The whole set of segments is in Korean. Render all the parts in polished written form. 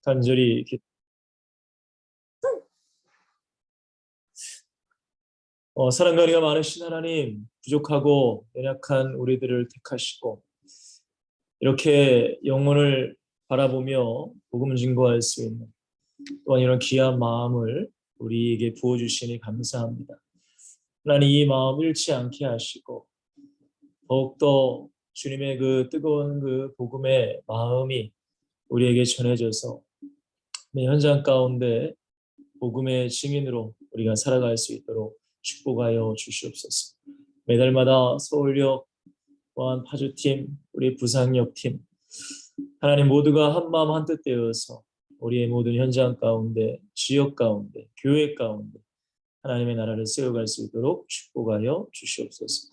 간절히 사랑과 은혜가 많으신 하나님, 부족하고 연약한 우리들을 택하시고 이렇게 영혼을 바라보며 복음을 증거할 수 있는 또한 이런 귀한 마음을 우리에게 부어주시니 감사합니다. 하나님, 이 마음 잃지 않게 하시고 더욱더 주님의 그 뜨거운 그 복음의 마음이 우리에게 전해져서 현장 가운데 복음의 증인으로 우리가 살아갈 수 있도록 축복하여 주시옵소서. 매달마다 서울역 또한 파주팀, 우리 부산역팀, 하나님 모두가 한마음 한뜻 되어서 우리의 모든 현장 가운데, 지역 가운데, 교회 가운데 하나님의 나라를 세워갈 수 있도록 축복하여 주시옵소서.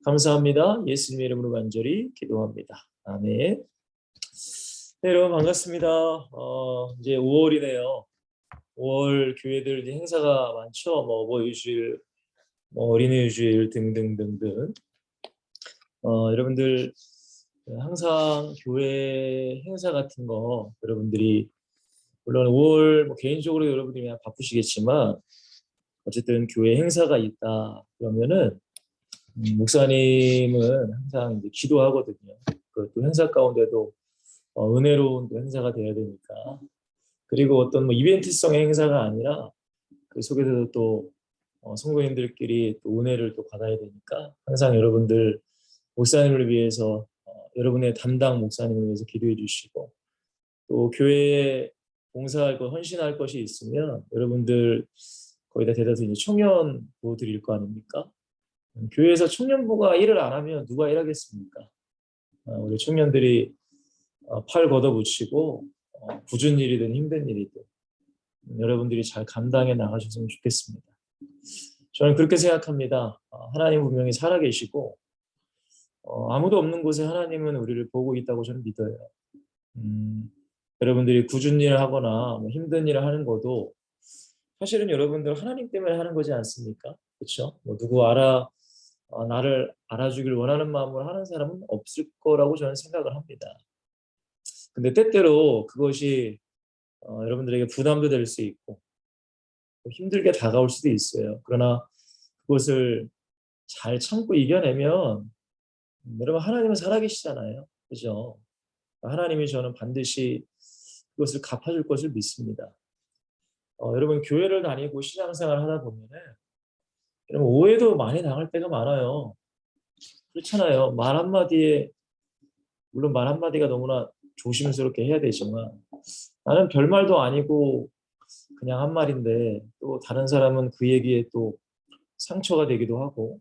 감사합니다. 예수님의 이름으로 간절히 기도합니다. 아멘. 네, 여러분 반갑습니다. 이제 5월이네요. 5월 교회들 행사가 많죠. 어버이주일, 어린이주일 등등등등. 여러분들 항상 교회 행사 같은 거 여러분들이 물론 5월 개인적으로 여러분들이 그냥 바쁘시겠지만 어쨌든 교회 행사가 있다 그러면은 목사님은 항상 이제 기도하거든요. 그 또 행사 가운데도 은혜로운 또 행사가 돼야 되니까. 그리고 어떤 이벤트성의 행사가 아니라 그 속에서도 또 성도님들끼리 또 은혜를 또 받아야 되니까 항상 여러분들 목사님을 위해서 여러분의 담당 목사님을 위해서 기도해 주시고 또 교회에 봉사할 것, 헌신할 것이 있으면 여러분들 거의 다 대다수 이제 청년부 드릴 거 아닙니까? 교회에서 청년부가 일을 안 하면 누가 일하겠습니까? 우리 청년들이 팔 걷어붙이고 굳은 일이든 힘든 일이든 여러분들이 잘 감당해 나가셨으면 좋겠습니다. 저는 그렇게 생각합니다. 하나님 분명히 살아계시고 아무도 없는 곳에 하나님은 우리를 보고 있다고 저는 믿어요. 여러분들이 굳은 일을 하거나 힘든 일을 하는 것도 사실은 여러분들 하나님 때문에 하는 거지 않습니까? 그렇죠? 누구 나를 알아주길 원하는 마음으로 하는 사람은 없을 거라고 저는 생각을 합니다. 근데 때때로 그것이 여러분들에게 부담도 될 수 있고 힘들게 다가올 수도 있어요. 그러나 그것을 잘 참고 이겨내면 여러분 하나님은 살아계시잖아요. 그죠? 하나님이 저는 반드시 그것을 갚아줄 것을 믿습니다. 여러분 교회를 다니고 신앙생활을 하다 보면은 여러분 오해도 많이 당할 때가 많아요. 그렇잖아요. 말 한마디에 물론 말 한마디가 너무나 조심스럽게 해야 되지만 나는 별말도 아니고 그냥 한 말인데 또 다른 사람은 그 얘기에 또 상처가 되기도 하고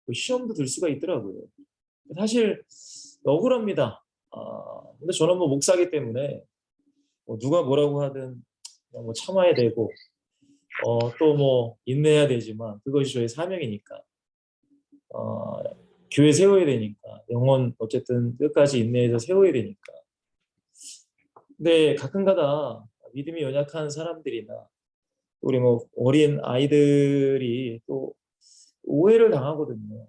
또 시험도 들 수가 있더라고요. 사실 억울합니다. 근데 저는 목사기 때문에 누가 뭐라고 하든 그냥 참아야 되고 또 인내해야 되지만 그것이 저의 사명이니까 교회 세워야 되니까 영혼 어쨌든 끝까지 인내해서 세워야 되니까. 근데 가끔가다 믿음이 연약한 사람들이나 우리 어린 아이들이 또 오해를 당하거든요.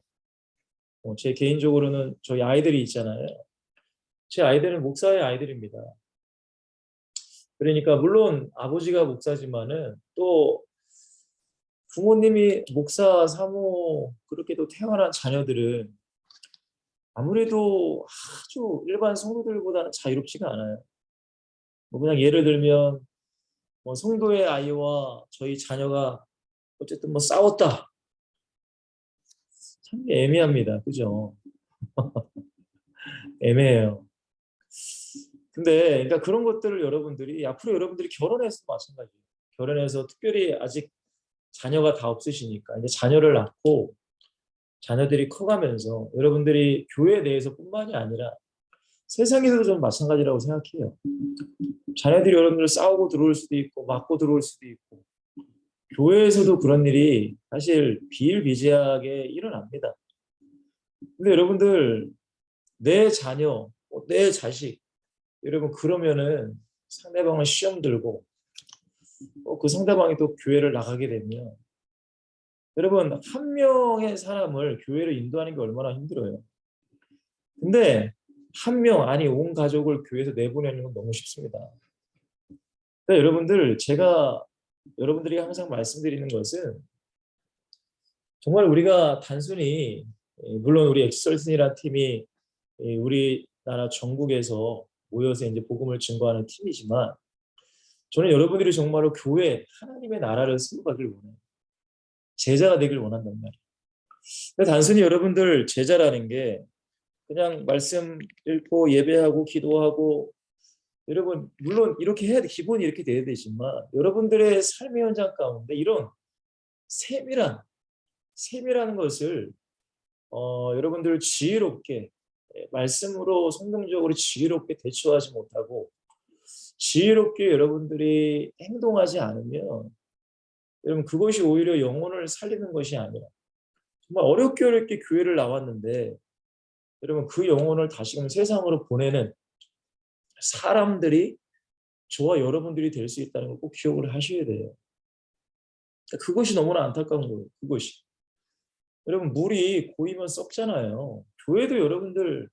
제 개인적으로는 저희 아이들이 있잖아요. 제 아이들은 목사의 아이들입니다. 그러니까 물론 아버지가 목사지만은 또 부모님이 목사, 사모 그렇게 또 태어난 자녀들은 아무래도 아주 일반 성도들보다는 자유롭지가 않아요. 그냥 예를 들면 성도의 아이와 저희 자녀가 어쨌든 싸웠다. 참 애매합니다. 그죠? 애매해요. 근데 그러니까 그런 것들을 여러분들이 앞으로 여러분들이 결혼해서도 마찬가지예요. 결혼해서 특별히 아직 자녀가 다 없으시니까 이제 자녀를 낳고 자녀들이 커가면서 여러분들이 교회 내에서뿐만이 아니라 세상에서도 좀 마찬가지라고 생각해요. 자녀들이 여러분들 싸우고 들어올 수도 있고 맞고 들어올 수도 있고 교회에서도 그런 일이 사실 비일비재하게 일어납니다. 근데 여러분들 내 자녀, 내 자식 여러분 그러면은 상대방은 시험 들고 그 상대방이 또 교회를 나가게 되면 여러분 한 명의 사람을 교회를 인도하는 게 얼마나 힘들어요. 근데 한 명 아니 온 가족을 교회에서 내보내는 건 너무 쉽습니다. 그러니까 여러분들 제가 여러분들이 항상 말씀드리는 것은 정말 우리가 단순히 물론 우리 엑설슨이라는 팀이 우리나라 전국에서 모여서 이제 복음을 증거하는 팀이지만 저는 여러분들이 정말로 교회 하나님의 나라를 세워가길 원해요. 제자가 되길 원한단 말이에요. 단순히 여러분들 제자라는 게 그냥 말씀 읽고 예배하고 기도하고 여러분 물론 이렇게 해야 돼 기본이 이렇게 돼야 되지만 여러분들의 삶의 현장 가운데 이런 세밀한 것을 여러분들 지혜롭게 말씀으로 성경적으로 지혜롭게 대처하지 못하고 지혜롭게 여러분들이 행동하지 않으면 여러분 그것이 오히려 영혼을 살리는 것이 아니라 정말 어렵게 교회를 나왔는데 여러분 그 영혼을 다시금 세상으로 보내는 사람들이 저와 여러분들이 될 수 있다는 걸 꼭 기억을 하셔야 돼요. 그것이 너무나 안타까운 거예요. 그것이. 여러분 물이 고이면 썩잖아요. 교회도 여러분들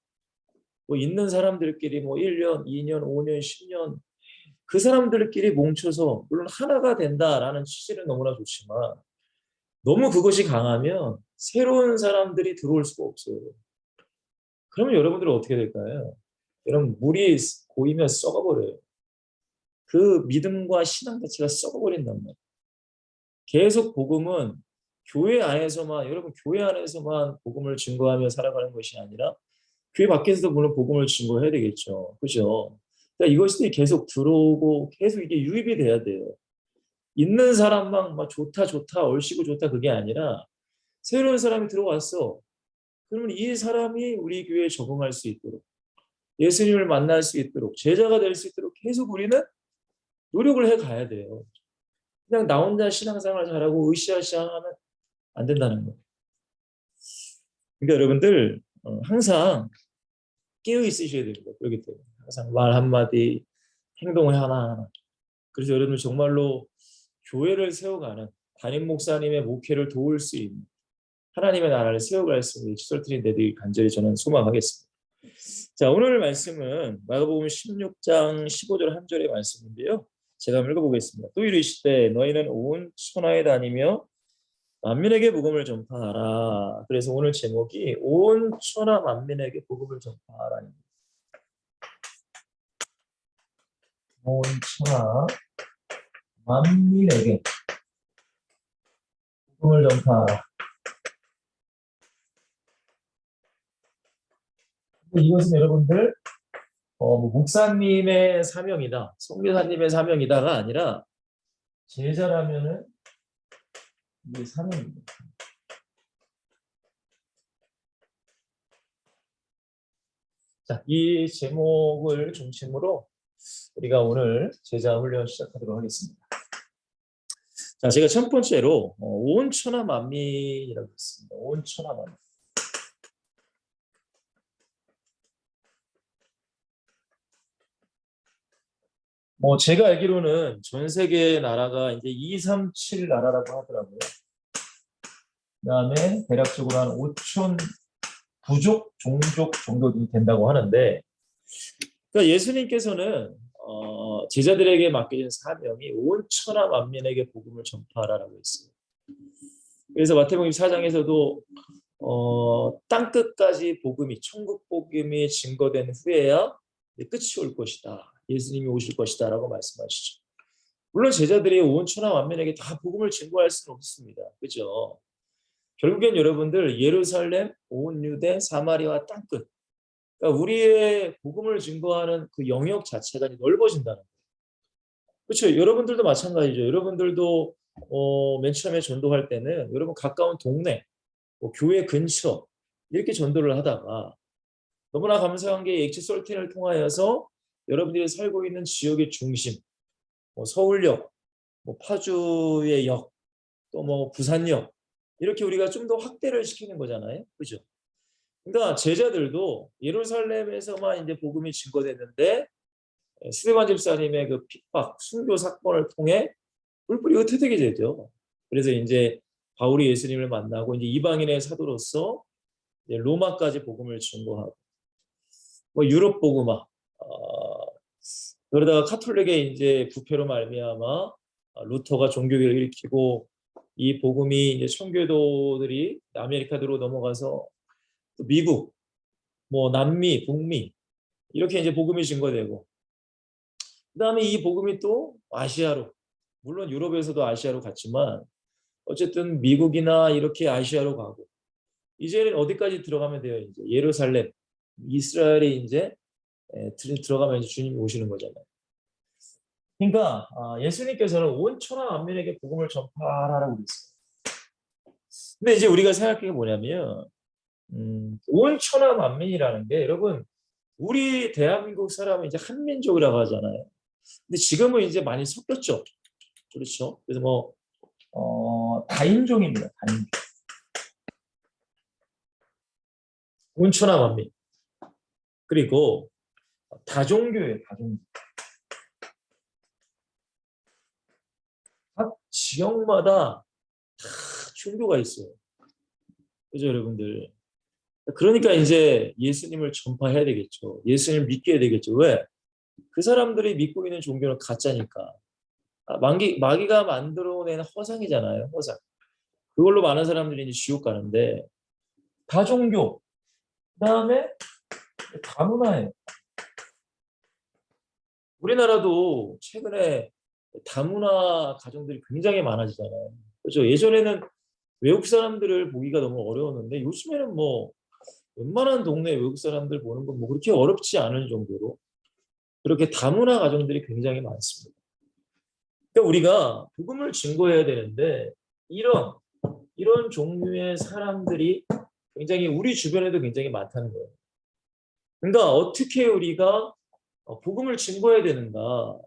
뭐 있는 사람들끼리 뭐 1년, 2년, 5년, 10년 그 사람들끼리 뭉쳐서 물론 하나가 된다라는 취지는 너무나 좋지만 너무 그것이 강하면 새로운 사람들이 들어올 수가 없어요. 그러면 여러분들은 어떻게 될까요? 여러분 물이 고이면 썩어버려요. 그 믿음과 신앙 자체가 썩어버린단 말이에요. 계속 복음은 교회 안에서만 여러분 교회 안에서만 복음을 증거하며 살아가는 것이 아니라 교회 밖에서도 물론 복음을 증거해야 되겠죠. 그죠? 그러니까 이것이 계속 들어오고 계속 이게 유입이 돼야 돼요. 있는 사람만 막 좋다 얼씨구 좋다 그게 아니라 새로운 사람이 들어왔어. 그러면 이 사람이 우리 교회에 적응할 수 있도록 예수님을 만날 수 있도록 제자가 될 수 있도록 계속 우리는 노력을 해 가야 돼요. 그냥 나 혼자 신앙생활 잘하고 으쌰으쌰 하면 안 된다는 거예요. 그러니까 여러분들 항상 깨어 있으셔야 됩니다. 그렇기 때문에 항상 말 한마디 행동을 하나하나 그래서 여러분들 정말로 교회를 세워가는 담임 목사님의 목회를 도울 수 있는 하나님의 나라를 세워갈 수 있는 지설트린 데들 간절히 저는 소망하겠습니다. 자, 오늘 말씀은 마가복음 16장 15절 한 절의 말씀인데요. 제가 한번 읽어보겠습니다. 또 이르시되 너희는 온 천하에 다니며 만민에게 복음을 전파하라. 그래서 오늘 제목이 온 천하 만민에게 복음을 전파하라입니다. 온 천하 만민에게 복음을 전파하라. 이것은 여러분들 목사님의 사명이다, 선교사님의 사명이다가 아니라 제자라면은 이게 사명입니다. 자, 이 제목을 중심으로 우리가 오늘 제자 훈련 시작하도록 하겠습니다. 자, 제가 첫 번째로 온 천하 만민이라고 했습니다. 온 천하 만민. 제가 알기로는 전 세계 나라가 이제 237 나라라고 하더라고요. 그다음에 대략적으로 한 5천 부족, 종족 정도 된다고 하는데, 그러니까 예수님께서는 제자들에게 맡겨진 사명이 온 천하 만민에게 복음을 전파하라고 했어요. 그래서 마태복음 4장에서도 땅 끝까지 복음이 천국 복음이 증거된 후에야 끝이 올 것이다. 예수님이 오실 것이다라고 말씀하시죠. 물론 제자들이 온 천하 만민에게 다 복음을 증거할 수는 없습니다. 그죠? 결국엔 여러분들 예루살렘, 온 유대, 사마리아 땅끝. 그러니까 우리의 복음을 증거하는 그 영역 자체가 넓어진다는 거예요. 그렇죠? 여러분들도 마찬가지죠. 여러분들도 맨 처음에 전도할 때는 여러분 가까운 동네, 교회 근처 이렇게 전도를 하다가 너무나 감사한 게 엑시 솔틴을 통하여서 여러분들이 살고 있는 지역의 중심, 서울역, 파주의 역, 또 부산역 이렇게 우리가 좀 더 확대를 시키는 거잖아요. 그죠? 그러니까 제자들도 예루살렘에서만 이제 복음이 증거됐는데 스데반 집사님의 그 핍박, 순교 사건을 통해 뿔뿔이 흩어지게 되죠. 그래서 이제 바울이 예수님을 만나고 이제 이방인의 사도로서 이제 로마까지 복음을 증거하고 유럽 복음화, 그러다가 카톨릭의 이제 부패로 말미암아 루터가 종교개혁을 일으키고 이 복음이 이제 청교도들이 아메리카로 넘어가서 또 미국, 뭐 남미, 북미 이렇게 이제 복음이 증거되고 그다음에 이 복음이 또 아시아로 물론 유럽에서도 아시아로 갔지만 어쨌든 미국이나 이렇게 아시아로 가고 이제는 어디까지 들어가면 돼요? 이제 예루살렘, 이스라엘에 이제 들어가면 이제 주님이 오시는 거잖아요. 그러니까 예수님께서는 온 천하 만민에게 복음을 전파하라고 그랬어요. 근데 이제 우리가 생각하는 게 뭐냐면 온 천하 만민이라는 게 여러분 우리 대한민국 사람은 이제 한민족이라고 하잖아요. 근데 지금은 이제 많이 섞였죠. 그렇죠. 그래서 뭐 다인종입니다. 다인종. 온 천하 만민. 그리고 다종교예요. 다종교. 각 지역마다 다 종교가 있어요. 그죠, 여러분들? 그러니까 이제 예수님을 전파해야 되겠죠. 예수님을 믿게 해야 되겠죠. 왜? 그 사람들이 믿고 있는 종교는 가짜니까. 마귀가 만들어낸 허상이잖아요. 허상. 그걸로 많은 사람들이 이제 지옥 가는데 다종교. 그다음에 다문화예요. 우리나라도 최근에 다문화 가정들이 굉장히 많아지잖아요. 그렇죠? 예전에는 외국 사람들을 보기가 너무 어려웠는데 요즘에는 뭐 웬만한 동네 외국 사람들 보는 건 뭐 그렇게 어렵지 않은 정도로 그렇게 다문화 가정들이 굉장히 많습니다. 그러니까 우리가 복음을 증거해야 되는데 이런 종류의 사람들이 굉장히 우리 주변에도 굉장히 많다는 거예요. 그러니까 어떻게 우리가 복음을 증거해야 되는가?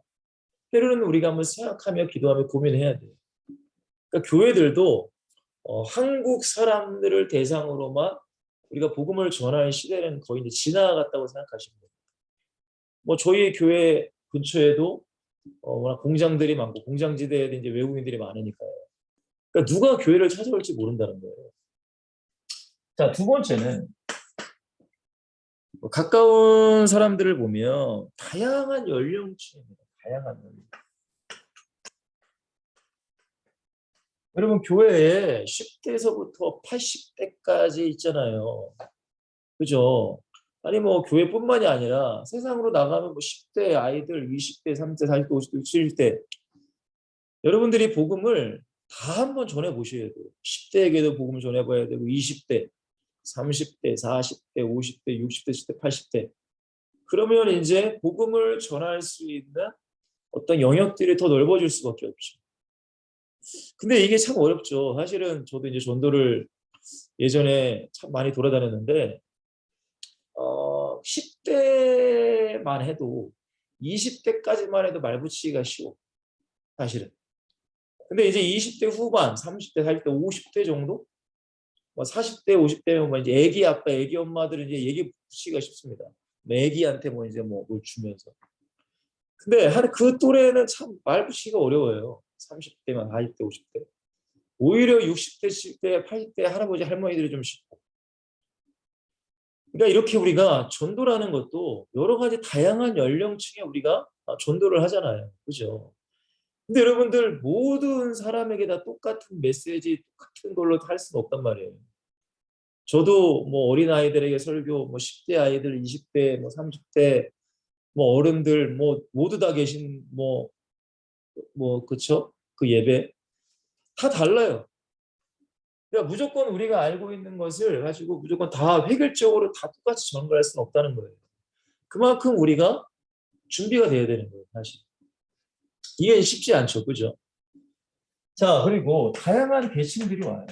때로는 우리가 한번 생각하며 기도하며 고민해야 돼요. 그러니까 교회들도 한국 사람들을 대상으로만 우리가 복음을 전하는 시대는 거의 이제 지나갔다고 생각하시면 돼요. 뭐 저희 교회 근처에도 워낙 공장들이 많고 공장지대에 이제 외국인들이 많으니까요. 그러니까 누가 교회를 찾아올지 모른다는 거예요. 자, 두 번째는 가까운 사람들을 보면 다양한 연령층입니다. 다양한 연령. 여러분 교회에 10대에서부터 80대까지 있잖아요. 그죠? 아니 뭐 교회뿐만이 아니라 세상으로 나가면 뭐 10대 아이들, 20대, 30대, 40대, 50대, 60대 여러분들이 복음을 다 한번 전해 보셔야 돼요. 10대에게도 복음을 전해 봐야 되고 20대, 30대, 40대, 50대, 60대, 70대, 80대 그러면 이제 복음을 전할 수 있는 어떤 영역들이 더 넓어질 수밖에 없죠. 근데 이게 참 어렵죠. 사실은 저도 이제 전도를 예전에 참 많이 돌아다녔는데 10대만 해도 20대까지만 해도 말 붙이기가 쉬워. 사실은. 근데 이제 20대 후반, 30대, 40대, 50대 정도? 뭐 40대, 50대면 뭐 이제 애기 아빠, 애기 엄마들은 이제 얘기 붙이기가 쉽습니다. 애기한테 뭐 이제 뭐 뭘 주면서. 근데 한 그 또래는 참 말 붙이기가 어려워요. 30대만 40대, 50대. 오히려 60대, 70대, 80대 할아버지, 할머니들이 좀 쉽고. 그러니까 이렇게 우리가 전도라는 것도 여러 가지 다양한 연령층에 우리가 전도를 하잖아요. 그죠? 근데 여러분들 모든 사람에게 다 똑같은 메시지, 똑같은 걸로 할 수는 없단 말이에요. 저도 뭐 어린아이들에게 설교, 뭐 10대 아이들, 20대, 뭐 30대, 뭐 어른들, 뭐 모두 다 계신 그쵸? 그 예배 다 달라요. 그러니까 무조건 우리가 알고 있는 것을 가지고 무조건 다 획일적으로 다 똑같이 전달할 수는 없다는 거예요. 그만큼 우리가 준비가 돼야 되는 거예요, 사실. 이게 쉽지 않죠, 그죠? 자, 그리고 다양한 계층들이 와요.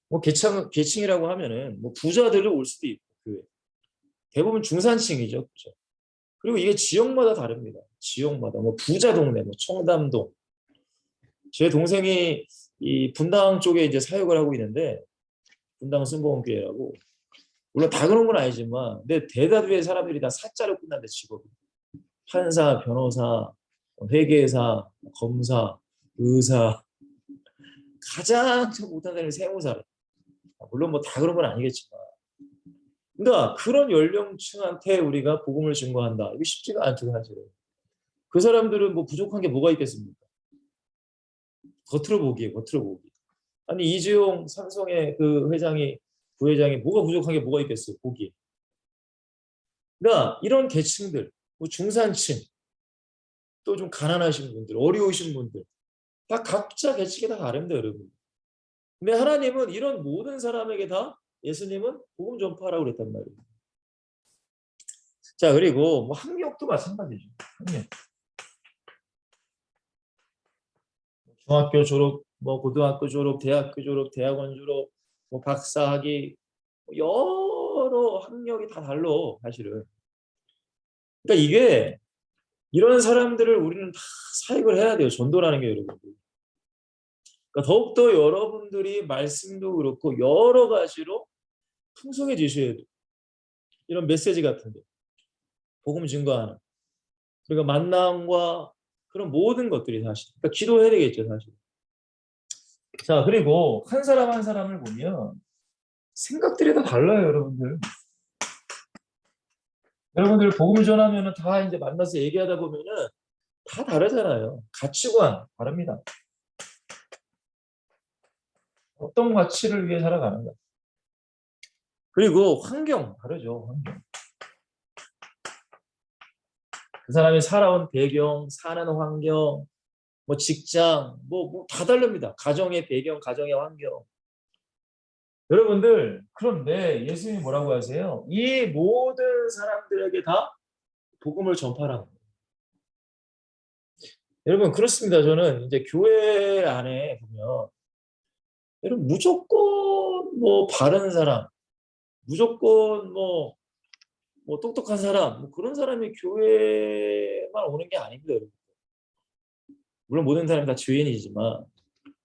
뭐 계층이라고 하면은 뭐 부자들도 올 수도 있고, 교회. 대부분 중산층이죠, 그죠? 그리고 이게 지역마다 다릅니다. 지역마다 뭐 부자 동네, 뭐 청담동. 제 동생이 이 분당 쪽에 이제 사역을 하고 있는데 분당 순복음교회라고 물론 다 그런 건 아니지만 근데 대다수의 사람들이 다 사자로 끝난다 직업이. 판사, 변호사, 회계사, 검사, 의사 가장 못한 사람이 세무사. 물론 뭐 다 그런 건 아니겠지만 그러니까 그런 연령층한테 우리가 복음을 증거한다. 이게 쉽지가 않죠, 사실은. 그 사람들은 뭐 부족한 게 뭐가 있겠습니까? 겉으로 보기에, 겉으로 보기. 아니 이재용 삼성의 그 회장이 부회장이 뭐가 부족한 게 뭐가 있겠어요, 보기에. 그러니까 이런 계층들, 뭐 중산층, 또 좀 가난하신 분들, 어려우신 분들, 다 각자 계층이 다 다릅니다, 여러분. 근데 하나님은 이런 모든 사람에게 다 예수님은 복음 전파하라고 그랬단 말이에요. 자, 그리고 뭐 학력도 마찬가지죠. 학력. 중학교 졸업, 뭐 고등학교 졸업, 대학교 졸업, 대학원 졸업, 뭐 박사학위, 뭐 여러 학력이 다 달라, 사실은. 그러니까 이게 이런 사람들을 우리는 다 사역을 해야 돼요. 전도라는 게 여러분. 그러니까 더욱더 여러분들이 말씀도 그렇고 여러 가지로 풍성해지셔야 돼요. 이런 메시지 같은데. 복음 증거하는. 그러니까 만남과 그런 모든 것들이 사실. 그러니까 기도해야 되겠죠, 사실. 자, 그리고 한 사람 한 사람을 보면 생각들이 다 달라요, 여러분들. 여러분들 복음을 전하면은 다 이제 만나서 얘기하다 보면은 다 다르잖아요. 가치관 다릅니다. 어떤 가치를 위해 살아가는가. 그리고 환경 다르죠, 환경. 그 사람이 살아온 배경, 사는 환경, 뭐 직장, 뭐 다 다릅니다. 가정의 배경, 가정의 환경. 여러분들, 그런데 예수님이 뭐라고 하세요? 이 모든 사람들에게 다 복음을 전파라고. 여러분, 그렇습니다. 저는 이제 교회 안에 보면, 여러분, 무조건 뭐 바른 사람, 무조건 뭐 똑똑한 사람, 뭐 그런 사람이 교회만 오는 게 아닙니다, 여러분. 물론 모든 사람이 다 죄인이지만,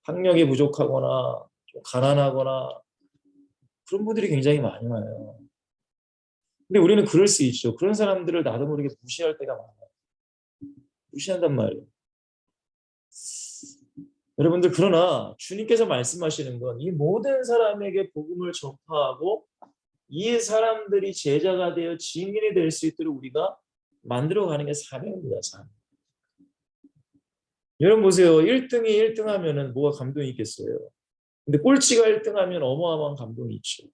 학력이 부족하거나, 좀 가난하거나, 그런 분들이 굉장히 많이 와요. 근데 우리는 그럴 수 있죠. 그런 사람들을 나도 모르게 무시할 때가 많아요. 무시한단 말이에요. 여러분들, 그러나 주님께서 말씀하시는 건 이 모든 사람에게 복음을 전파하고 이 사람들이 제자가 되어 증인이 될 수 있도록 우리가 만들어가는 게 사명입니다. 사명. 여러분 보세요. 1등이 1등 하면은 뭐가 감동이 있겠어요. 근데 꼴찌가 1등 하면 어마어마한 감동이 있죠.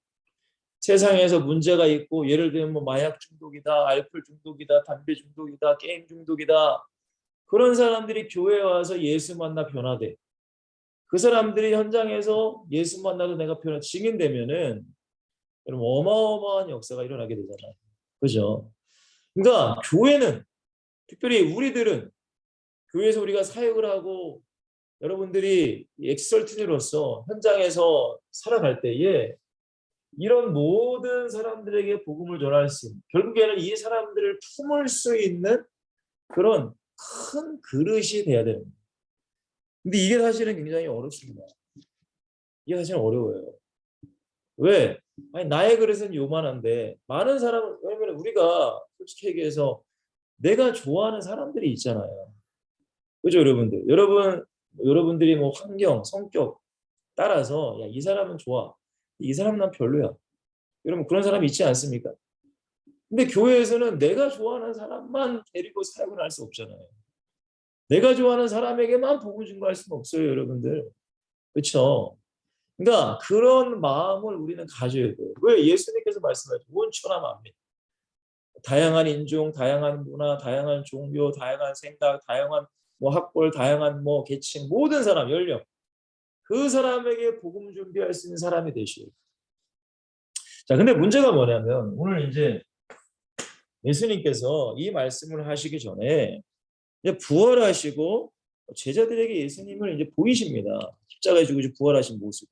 세상에서 문제가 있고 예를 들면 뭐 마약 중독이다, 알코올 중독이다, 담배 중독이다, 게임 중독이다. 그런 사람들이 교회에 와서 예수 만나 변화돼. 그 사람들이 현장에서 예수 만나도 내가 변화 증인되면은 여러분 어마어마한 역사가 일어나게 되잖아요. 그죠? 그러니까 교회는 특별히 우리들은 교회에서 우리가 사역을 하고 여러분들이 엑설틴으로서 현장에서 살아갈 때에 이런 모든 사람들에게 복음을 전할 수 있는 결국에는 이 사람들을 품을 수 있는 그런 큰 그릇이 돼야 되는 거예요. 근데 이게 사실은 굉장히 어렵습니다. 이게 사실은 어려워요. 왜? 아니 나의 그릇은 요만한데 많은 사람은 왜냐면 우리가 솔직히 얘기해서 내가 좋아하는 사람들이 있잖아요. 그죠, 여러분들? 여러분들이 뭐 환경, 성격 따라서 야, 이 사람은 좋아. 이 사람은 난 별로야. 여러분 그런 사람이 있지 않습니까? 근데 교회에서는 내가 좋아하는 사람만 데리고 사역을 할 수 없잖아요. 내가 좋아하는 사람에게만 복음 증거할 수는 없어요, 여러분들. 그렇죠? 그러니까 그런 마음을 우리는 가져야 돼요. 왜 예수님께서 말씀하셨죠? 원천하 만민. 다양한 인종, 다양한 문화, 다양한 종교, 다양한 생각, 다양한 뭐 학벌, 다양한 뭐 계층, 모든 사람, 연령. 그 사람에게 복음 준비할 수 있는 사람이 되시오. 자, 근데 문제가 뭐냐면 오늘 이제 예수님께서 이 말씀을 하시기 전에 이제 부활하시고 제자들에게 예수님을 이제 보이십니다. 십자가에 죽으시고 부활하신 모습.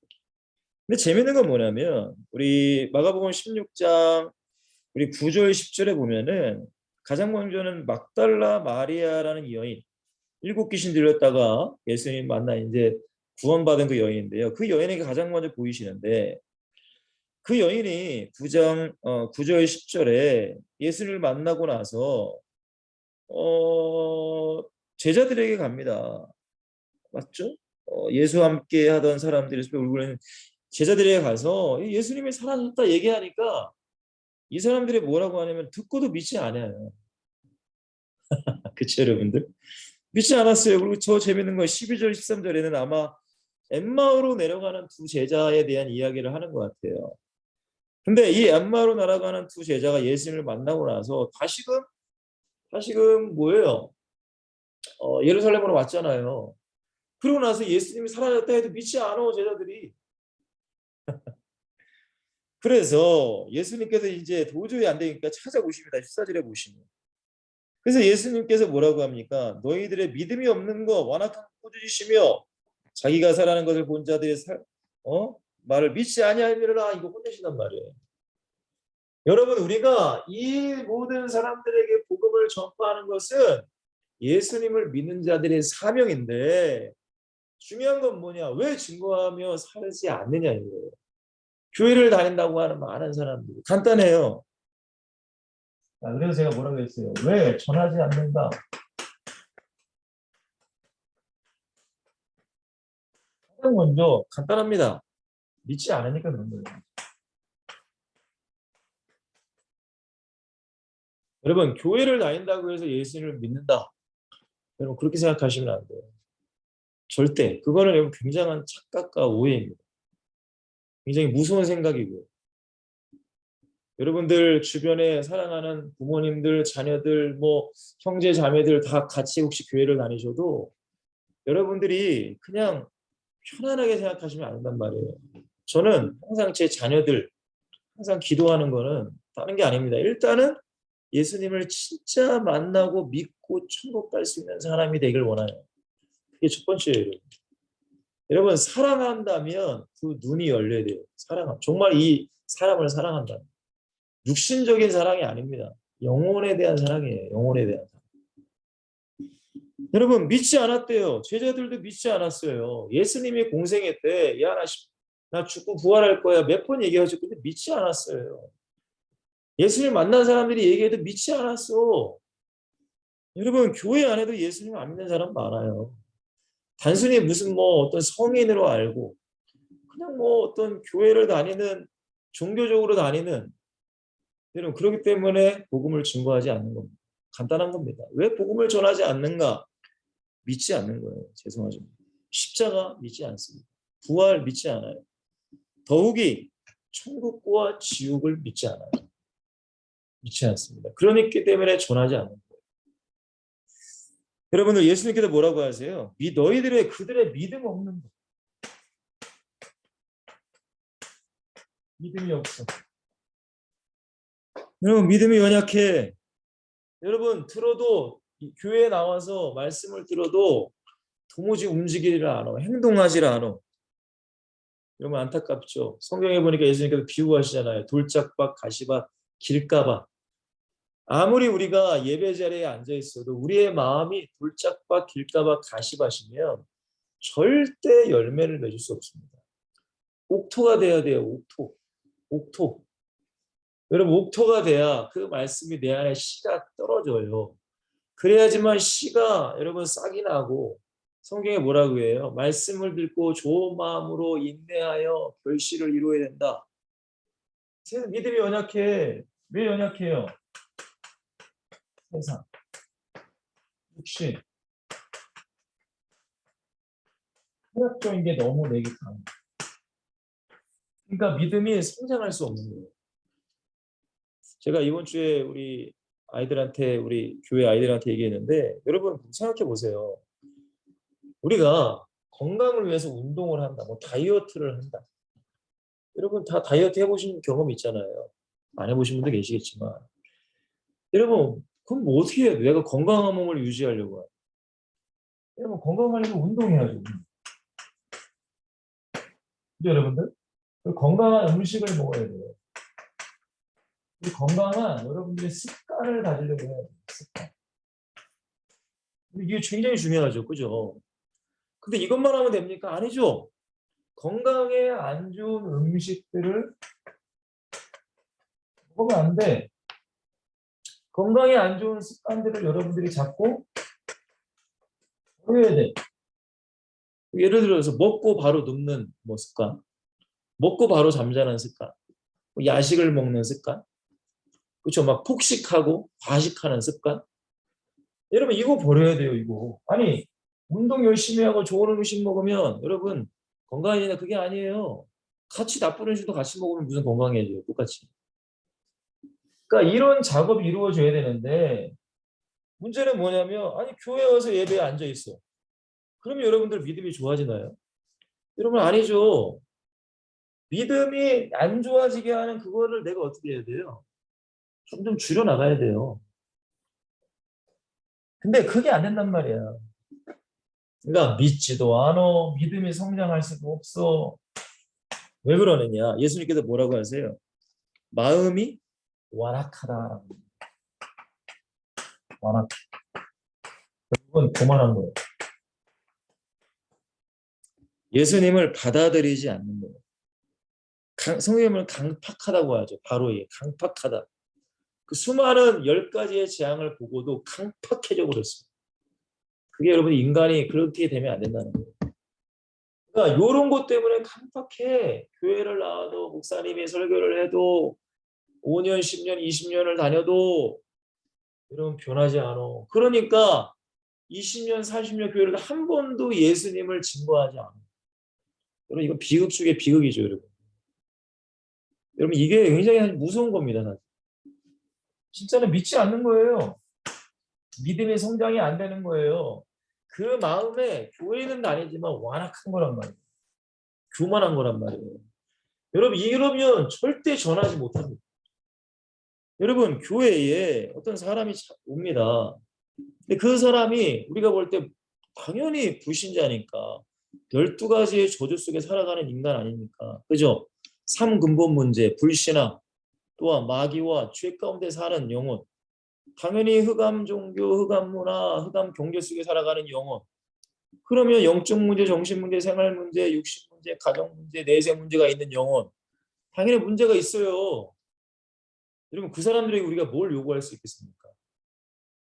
근데 재밌는 건 뭐냐면 우리 마가복음 16장 우리 9절 10절에 보면은 가장 먼저는 막달라 마리아라는 여인 일곱 귀신 들렸다가 예수님 만나 이제 구원받은 그 여인인데요. 그 여인에게 가장 먼저 보이시는데 그 여인이 9절 10절에 예수를 만나고 나서 제자들에게 갑니다. 맞죠? 예수와 함께 하던 사람들이 얼굴에는 제자들에게 가서 예수님이 살아났다 얘기하니까 이 사람들이 뭐라고 하냐면 듣고도 믿지 않아요. 그쵸, 여러분들? 믿지 않았어요. 그리고 저 재밌는 거 12절, 13절에는 아마 엠마오로 내려가는 두 제자에 대한 이야기를 하는 것 같아요. 근데 이 엠마오로 날아가는 두 제자가 예수님을 만나고 나서 다시금 뭐예요? 예루살렘으로 왔잖아요. 그러고 나서 예수님이 사라졌다 해도 믿지 않아, 제자들이. 그래서 예수님께서 이제 도저히 안 되니까 찾아오십니다. 14절에 보시면. 그래서 예수님께서 뭐라고 합니까? 너희들의 믿음이 없는 거 완악한 꾸짖으시며 자기가 살아는 것을 본 자들의 말을 믿지 아니하리라, 이거 혼내신단 말이에요. 여러분, 우리가 이 모든 사람들에게 복음을 전파하는 것은 예수님을 믿는 자들의 사명인데, 중요한 건 뭐냐? 왜 증거하며 살지 않느냐 이거예요. 교회를 다닌다고 하는 많은 사람들 간단해요. 그래서 제가 뭐라고 했어요? 왜 전하지 않는가? 가장 먼저 간단합니다. 믿지 않으니까 그런 거예요. 여러분, 교회를 다닌다고 해서 예수님을 믿는다, 여러분 그렇게 생각하시면 안 돼요. 절대. 그거는 여러분 굉장한 착각과 오해입니다. 굉장히 무서운 생각이고요. 여러분들 주변에 사랑하는 부모님들, 자녀들, 뭐 형제 자매들 다 같이 혹시 교회를 다니셔도 여러분들이 그냥 편안하게 생각하시면 안 된단 말이에요. 저는 항상 제 자녀들 항상 기도하는 거는 다른 게 아닙니다. 일단은 예수님을 진짜 만나고 믿고 천국 갈 수 있는 사람이 되길 원해요. 그게 첫 번째예요. 여러분, 사랑한다면 그 눈이 열려야 돼요. 정말 이 사람을 사랑한다. 육신적인 사랑이 아닙니다. 영혼에 대한 사랑이에요. 영혼에 대한 사랑. 여러분, 믿지 않았대요. 제자들도 믿지 않았어요. 예수님이 공생애 때, 야, 나 죽고 부활할 거야, 몇 번 얘기하죠. 근데 믿지 않았어요. 예수님 만난 사람들이 얘기해도 믿지 않았어. 여러분, 교회 안에도 예수님 안 믿는 사람 많아요. 단순히 무슨 뭐 어떤 성인으로 알고 그냥 뭐 어떤 교회를 다니는, 종교적으로 다니는, 여러분 그렇기 때문에 복음을 증거하지 않는 겁니다. 간단한 겁니다. 왜 복음을 전하지 않는가? 믿지 않는 거예요. 죄송하지만 십자가 믿지 않습니다. 부활 믿지 않아요. 더욱이 천국과 지옥을 믿지 않아요. 믿지 않습니다. 그렇기 때문에 전하지 않는 거예요. 여러분들, 예수님께서 뭐라고 하세요? 그들의 믿음 없는 것. 믿음이 없어. 여러분, 믿음이 연약해. 여러분, 교회에 나와서 말씀을 들어도 도무지 움직이지를 않아. 행동하지를 않아. 여러분, 안타깝죠? 성경에 보니까 예수님께서 비유하시잖아요. 돌짝밭, 가시밭, 길가밭. 아무리 우리가 예배 자리에 앉아 있어도 우리의 마음이 돌짝밭, 길가밭, 가시밭이면 절대 열매를 맺을 수 없습니다. 옥토가 돼야 돼요. 옥토. 여러분, 옥토가 돼야 그 말씀이 내 안에 씨가 떨어져요. 그래야지만 씨가 여러분 싹이 나고, 성경에 뭐라고 해요? 말씀을 듣고 좋은 마음으로 인내하여 결실을 이루어야 된다. 믿음이 연약해. 왜 연약해요? 세상, 육신, 혈압적인 게 너무 내게 강해. 그러니까 믿음이 성장할 수 없는 거예요. 제가 이번 주에 우리 교회 아이들한테 얘기했는데, 여러분 생각해 보세요. 우리가 건강을 위해서 운동을 한다, 뭐 다이어트를 한다. 여러분 다 다이어트 해보신 경험 있잖아요. 안 해보신 분도 계시겠지만, 여러분 그럼 뭐 어떻게 해야 돼? 내가 건강한 몸을 유지하려고 해요. 여러분 건강하려면 운동해야죠. 근데 여러분들 건강한 음식을 먹어야 돼요. 건강한 여러분들의 습관을 가지려고 해야 돼요. 습관. 이게 굉장히 중요하죠. 그죠? 근데 이것만 하면 됩니까? 아니죠. 건강에 안 좋은 음식들을 먹으면 안 돼. 건강에 안 좋은 습관들을 여러분들이 잡고 버려야 돼. 예를 들어서 먹고 바로 눕는 습관, 먹고 바로 잠자는 습관, 야식을 먹는 습관, 그렇죠? 막 폭식하고 과식하는 습관. 여러분 이거 버려야 돼요. 이거. 아니 운동 열심히 하고 좋은 음식 먹으면 여러분 건강해지냐 그게 아니에요. 같이 나쁜 음식도 같이 먹으면 무슨 건강해져요. 똑같이. 그러니까 이런 작업이 이루어져야 되는데 문제는 뭐냐면 아니 교회 와서 예배에 앉아 있어. 그러면 여러분들 믿음이 좋아지나요? 여러분 아니죠. 믿음이 안 좋아지게 하는 그거를 내가 어떻게 해야 돼요? 좀 줄여 나가야 돼요. 근데 그게 안 된단 말이야. 그러니까 믿지도 않아. 믿음이 성장할 수도 없어. 왜 그러느냐? 예수님께서 뭐라고 하세요? 마음이 완악하다. 완악. 그건 교만한 거예요. 예수님을 받아들이지 않는 거예요. 성경을 강팍하다고 하죠. 바로 이 강팍하다. 그 수많은 10가지의 재앙을 보고도 강팍해져 버렸어요. 그게 여러분 인간이 그렇게 되면 안 된다는 거예요. 그러니까 이런 것 때문에 강팍해. 교회를 나와도 목사님이 설교를 해도 5년, 10년, 20년을 다녀도 여러분 변하지 않아. 그러니까 20년, 40년 교회를 한 번도 예수님을 증거하지 않아. 여러분 이거 비극 중에 비극이죠, 여러분. 여러분 이게 굉장히 무서운 겁니다. 진짜는 믿지 않는 거예요. 믿음의 성장이 안 되는 거예요. 그 마음에 교회는 아니지만 완악한 거란 말이에요. 교만한 거란 말이에요. 여러분 이러면 절대 전하지 못합니다. 여러분 교회에 어떤 사람이 옵니다. 근데 그 사람이 우리가 볼 때 당연히 불신자니까 12가지의 저주 속에 살아가는 인간 아닙니까? 그죠? 3근본 문제, 불신앙, 또한 마귀와 죄 가운데 사는 영혼, 당연히 흑암 종교, 흑암 문화, 흑암 경제 속에 살아가는 영혼. 그러면 영적 문제, 정신 문제, 생활 문제, 육신 문제, 가정 문제, 내세 문제가 있는 영혼. 당연히 문제가 있어요. 여러분 그 사람들에게 우리가 뭘 요구할 수 있겠습니까?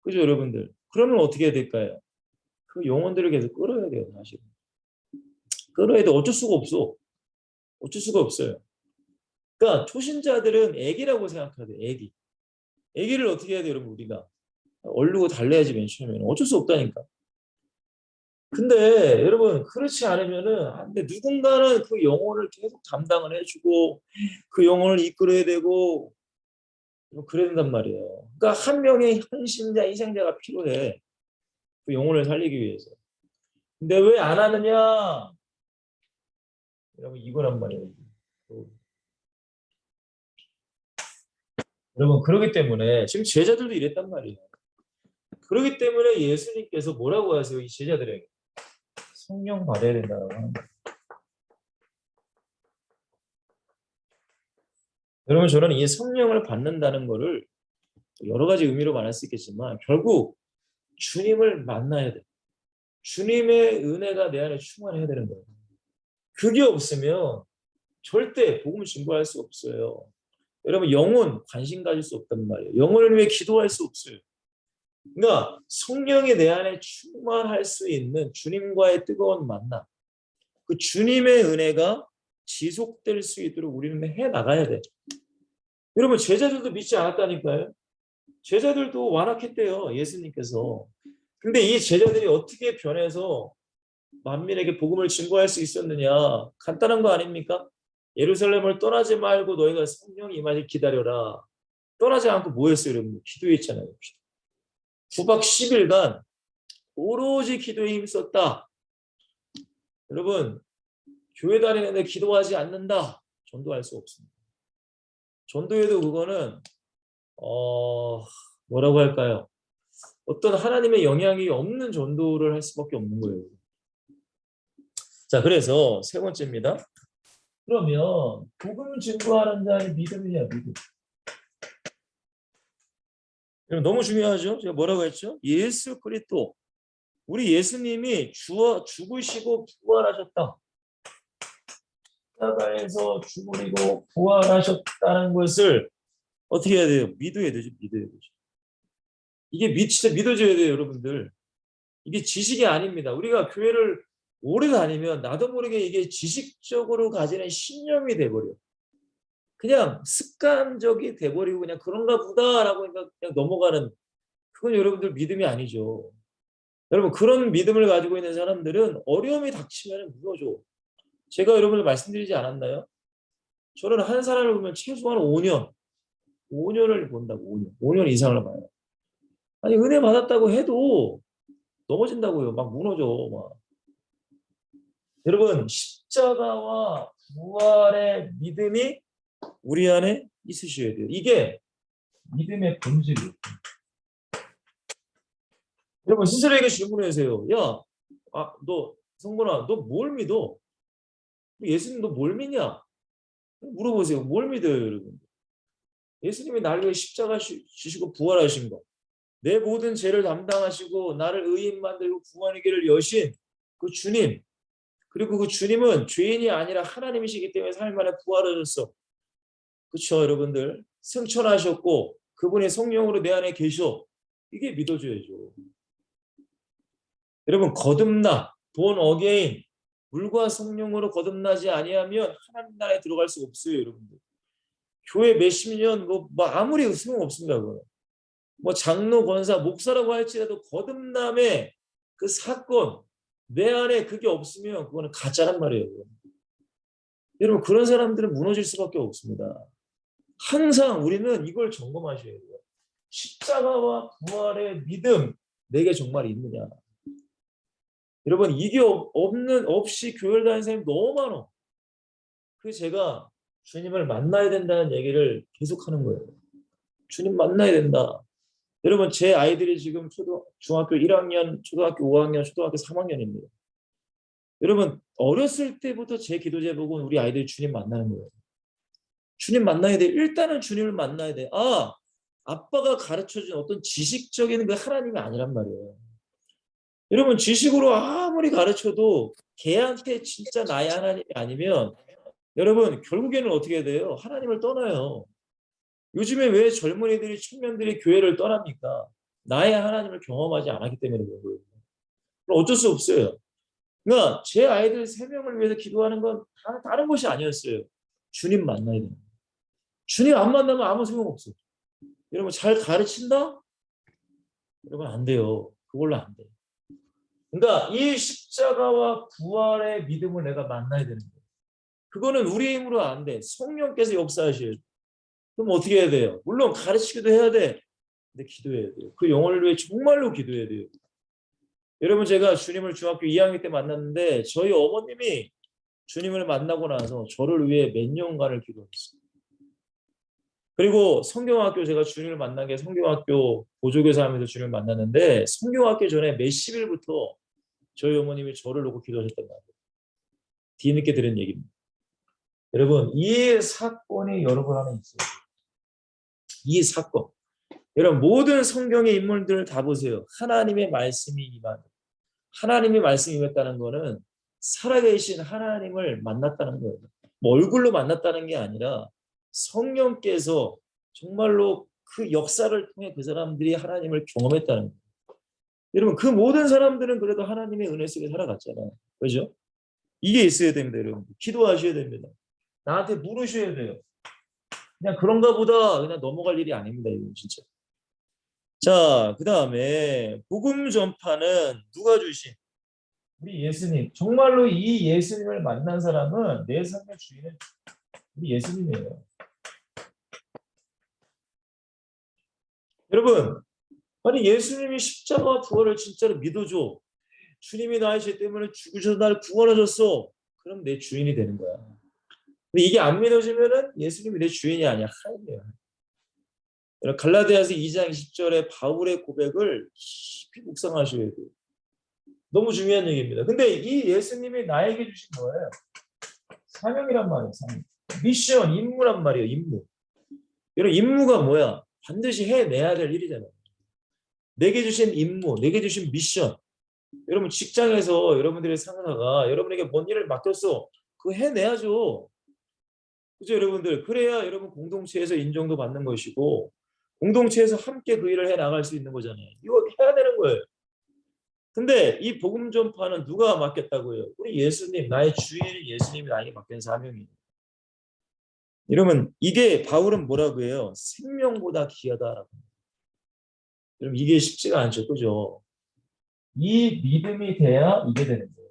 그죠 여러분들? 그러면 어떻게 해야 될까요? 그 영혼들을 계속 끌어야 돼요 사실은. 끌어야 돼. 어쩔 수가 없어. 어쩔 수가 없어요. 그러니까 초신자들은 애기라고 생각해야 돼. 애기. 애기를 어떻게 해야 돼 여러분 우리가? 얼르고 달래야지 맨 처음에는. 어쩔 수 없다니까. 근데 여러분 그렇지 않으면은 안 돼. 누군가는 그 영혼을 계속 담당을 해주고 그 영혼을 이끌어야 되고 그래야 된단 말이에요. 그러니까 한 명의 헌신자, 희생자가 필요해. 그 영혼을 살리기 위해서. 근데 왜 안 하느냐? 여러분 이거란 말이에요. 여러분 그러기 때문에 지금 제자들도 이랬단 말이에요. 그러기 때문에 예수님께서 뭐라고 하세요? 이 제자들에게. 성령 받아야 된다고 하는 거예요. 여러분 저는 이 성령을 받는다는 거를 여러 가지 의미로 말할 수 있겠지만 결국 주님을 만나야 돼. 주님의 은혜가 내 안에 충만해야 되는 거예요. 그게 없으면 절대 복음을 증거할 수 없어요. 여러분 영혼 관심 가질 수 없단 말이에요. 영혼을 위해 기도할 수 없어요. 그러니까 성령이 내 안에 충만할 수 있는 주님과의 뜨거운 만남. 그 주님의 은혜가 지속될 수 있도록 우리는 해 나가야 돼. 여러분 제자들도 믿지 않았다니까요. 제자들도 완악했대요. 예수님께서. 근데 이 제자들이 어떻게 변해서 만민에게 복음을 증거할 수 있었느냐. 간단한 거 아닙니까? 예루살렘을 떠나지 말고 너희가 성령이 임하길 기다려라. 떠나지 않고 뭐 했어요? 여러분? 기도했잖아요. 9박 10일간 오로지 기도에 힘썼다. 여러분 교회 다니는데 기도하지 않는다. 전도할 수 없습니다. 전도에도 그거는 뭐라고 할까요? 어떤 하나님의 영향이 없는 전도를 할 수밖에 없는 거예요. 자, 그래서 세 번째입니다. 그러면 복음을 증거하는 자의 믿음이냐 믿음. 너무 중요하죠. 제가 뭐라고 했죠? 예수 그리스도. 우리 예수님이 죽으시고 부활하셨다. 십자가에서 죽으시고 부활하셨다는 것을 어떻게 해야 돼요? 믿어야 되죠. 믿어야 되죠. 이게 진짜 믿어져야 돼요, 여러분들. 이게 지식이 아닙니다. 우리가 교회를 오래 다니면 나도 모르게 이게 지식적으로 가지는 신념이 돼버려요. 그냥 습관적이 돼버리고 그냥 그런가 보다라고 그냥 넘어가는, 그건 여러분들 믿음이 아니죠. 여러분 그런 믿음을 가지고 있는 사람들은 어려움이 닥치면 무너져. 제가 여러분들 말씀드리지 않았나요? 저는 한 사람을 보면 최소한 5년, 5년을 본다고. 5년 이상을 봐요. 아니 은혜 받았다고 해도 넘어진다고요. 막 무너져. 막. 여러분 십자가와 부활의 믿음이 우리 안에 있으셔야 돼요. 이게 믿음의 본질이에요. 여러분 스스로에게 질문하세요. 야, 너 성건아, 너 뭘 믿어? 예수님 너 뭘 믿냐? 물어보세요. 뭘 믿어요, 여러분? 예수님이 나를 위해 십자가 지시고 부활하신 거, 내 모든 죄를 담당하시고 나를 의인 만들고 구원의 길을 여신 그 주님, 그리고 그 주님은 죄인이 아니라 하나님이시기 때문에 삶 안에 부활하셨어. 그렇죠, 여러분들? 승천하셨고 그분이 성령으로 내 안에 계셔. 이게 믿어줘야죠. 여러분 거듭나, 본 어게인, 물과 성령으로 거듭나지 아니하면 하나님 나라에 들어갈 수 없어요, 여러분들. 교회 몇십 년 뭐 아무리 소용 없습니다. 그거는. 뭐 장로, 권사, 목사라고 할지라도 거듭남의 그 사건, 내 안에 그게 없으면 그거는 가짜란 말이에요. 여러분 그런 사람들은 무너질 수밖에 없습니다. 항상 우리는 이걸 점검하셔야 돼요. 십자가와 부활의 믿음 내게 정말 있느냐. 여러분 이게 없이 교회를 다니는 사람이 너무 많아. 그 제가 주님을 만나야 된다는 얘기를 계속하는 거예요. 주님 만나야 된다. 여러분 제 아이들이 지금 중학교 1학년, 초등학교 5학년, 초등학교 3학년입니다. 여러분 어렸을 때부터 제 기도 제목은 우리 아이들이 주님 만나는 거예요. 주님 만나야 돼. 일단은 주님을 만나야 돼. 아빠가 가르쳐준 어떤 지식적인 그 하나님이 아니란 말이에요. 여러분 지식으로 아무리 가르쳐도 걔한테 진짜 나의 하나님이 아니면 여러분 결국에는 어떻게 돼요? 하나님을 떠나요. 요즘에 왜 젊은이들이 청년들이 교회를 떠납니까? 나의 하나님을 경험하지 않았기 때문에 그런 거예요. 그럼 어쩔 수 없어요. 그러니까 제 아이들 3명을 위해서 기도하는 건 다른 것이 아니었어요. 주님 만나야 돼요. 주님 안 만나면 아무 소용 없어요. 여러분 잘 가르친다? 여러분 안 돼요. 그걸로 안 돼요. 그러니까 이 십자가와 부활의 믿음을 내가 만나야 되는 거예요. 그거는 우리 힘으로 안 돼. 성령께서 역사하셔야 돼요. 그럼 어떻게 해야 돼요? 물론 가르치기도 해야 돼. 근데 기도해야 돼요. 그 영혼을 위해 정말로 기도해야 돼요. 여러분 제가 주님을 중학교 2학년 때 만났는데 저희 어머님이 주님을 만나고 나서 저를 위해 몇 년간을 기도했어요. 그리고 성경학교 제가 주님을 만난 게 성경학교 보조교사 하면서 주님을 만났는데 성경학교 전에 몇십 일부터 저희 어머님이 저를 놓고 기도하셨단 말이에요. 뒤늦게 들은 얘기입니다. 여러분 이 사건이 여러분 안에 있어요. 이 사건. 여러분 모든 성경의 인물들을 다 보세요. 하나님의 말씀이 임한, 하나님의 말씀이 임했다는 거는 살아계신 하나님을 만났다는 거예요. 뭐 얼굴로 만났다는 게 아니라 성령께서 정말로 그 역사를 통해 그 사람들이 하나님을 경험했다는 거예요. 여러분 그 모든 사람들은 그래도 하나님의 은혜 속에 살아갔잖아요. 그죠? 이게 있어야 됩니다. 여러분 기도하셔야 됩니다. 나한테 물으셔야 돼요. 그냥 그런가 보다 그냥 넘어갈 일이 아닙니다. 이건 진짜. 자, 그 다음에 복음 전파는 누가 주신? 우리 예수님. 정말로 이 예수님을 만난 사람은 내 삶의 주인은 우리 예수님이에요. 여러분, 아니 예수님이 십자가와 부활을 진짜로 믿어줘. 주님이 나의 죄 때문에 죽으셔서 나를 구원하셨어. 그럼 내 주인이 되는 거야. 근데 이게 안 믿어지면은 예수님이 내 주인이 아니야. 하나님이야. 갈라디아서 2장 20절에 바울의 고백을 깊이 묵상하셔야 돼요. 너무 중요한 얘기입니다. 근데 이 예수님이 나에게 주신 거예요. 사명이란 말이에요. 사명. 미션, 임무란 말이에요. 임무. 여러분 임무가 뭐야? 반드시 해내야 될 일이잖아요. 내게 주신 임무, 내게 주신 미션. 여러분 직장에서 여러분들의 상사가 여러분에게 뭔 일을 맡겼어. 그거 해내야죠. 그죠 여러분들? 그래야 여러분 공동체에서 인정도 받는 것이고 공동체에서 함께 그 일을 해나갈 수 있는 거잖아요. 이거 해야 되는 거예요. 근데 이 복음 전파는 누가 맡겼다고요? 우리 예수님, 나의 주인 예수님이 나에게 맡긴 사명이에요. 이러면 이게 바울은 뭐라고 해요? 생명보다 귀하다라고. 여러분 이게 쉽지가 않죠, 그죠? 이 믿음이 돼야 이게 되는 거예요.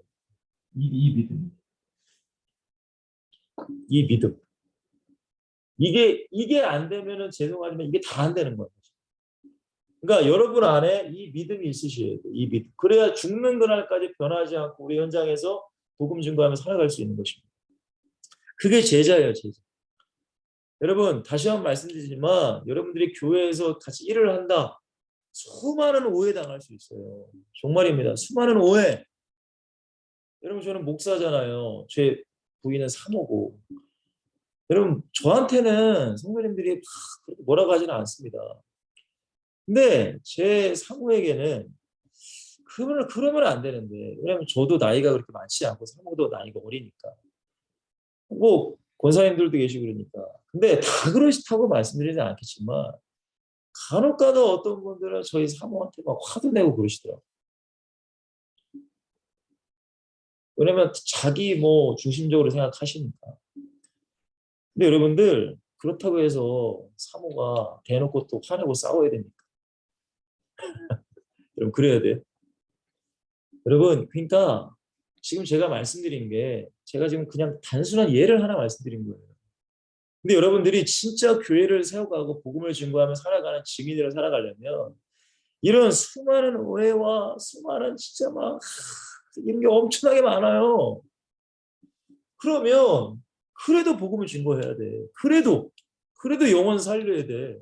이 믿음, 이 믿음. 이게 안 되면은 죄송하지만 이게 다 안 되는 거예요. 그러니까 여러분 안에 이 믿음이 있으셔야 돼요. 이 믿음. 그래야 죽는 그날까지 변하지 않고 우리 현장에서 복음 증거하며 살아갈 수 있는 것입니다. 그게 제자예요, 제자. 여러분 다시 한번 말씀드리지만 여러분들이 교회에서 같이 일을 한다. 수많은 오해 당할 수 있어요. 정말입니다. 수많은 오해. 여러분 저는 목사잖아요. 제 부인은 사모고. 여러분 저한테는 성도님들이 그렇게 뭐라고 하지는 않습니다. 근데 제 사모에게는 그러면 안 되는데 왜냐하면 저도 나이가 그렇게 많지 않고 사모도 나이가 어리니까 뭐 권사님들도 계시고 그러니까 근데 다 그러시다고 말씀드리진 않겠지만 간혹가다 어떤 분들은 저희 사모한테 막 화도 내고 그러시더라고요. 왜냐면 자기 뭐 중심적으로 생각하시니까. 근데 여러분들 그렇다고 해서 사모가 대놓고 또 화내고 싸워야 됩니까? 여러분 그래야 돼요. 여러분 그러니까 지금 제가 말씀드린 게 제가 지금 그냥 단순한 예를 하나 말씀드린 거예요. 근데 여러분들이 진짜 교회를 세워가고 복음을 증거하며 살아가는 증인으로 살아가려면 이런 수많은 오해와 수많은 진짜 막 이런 게 엄청나게 많아요. 그러면 그래도 복음을 증거해야 돼. 그래도 영혼 살려야 돼.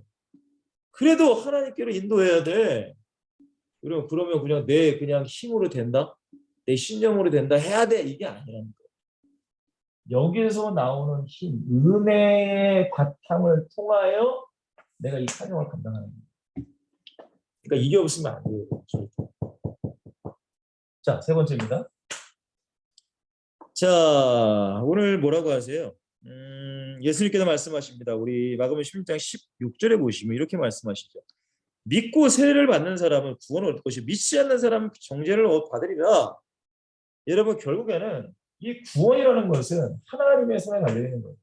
그래도 하나님께로 인도해야 돼. 그러면 그냥 내 그냥 힘으로 된다? 내 신념으로 된다? 해야 돼. 이게 아니라는 거예요. 여기에서 나오는 힘, 은혜의 바탕을 통하여 내가 이 사명을 감당하는 거예요. 그러니까 이게 없으면 안 돼요. 절대. 자, 세 번째입니다. 자, 오늘 뭐라고 하세요? 예수님께서 말씀하십니다. 우리 마가복음 16장 16절에 보시면 이렇게 말씀하시죠. 믿고 세례를 받는 사람은 구원을 얻을 것이고 믿지 않는 사람은 정죄를 받으리라. 여러분 결국에는 이 구원이라는 것은 하나님의 손에 달려 있는 거예요.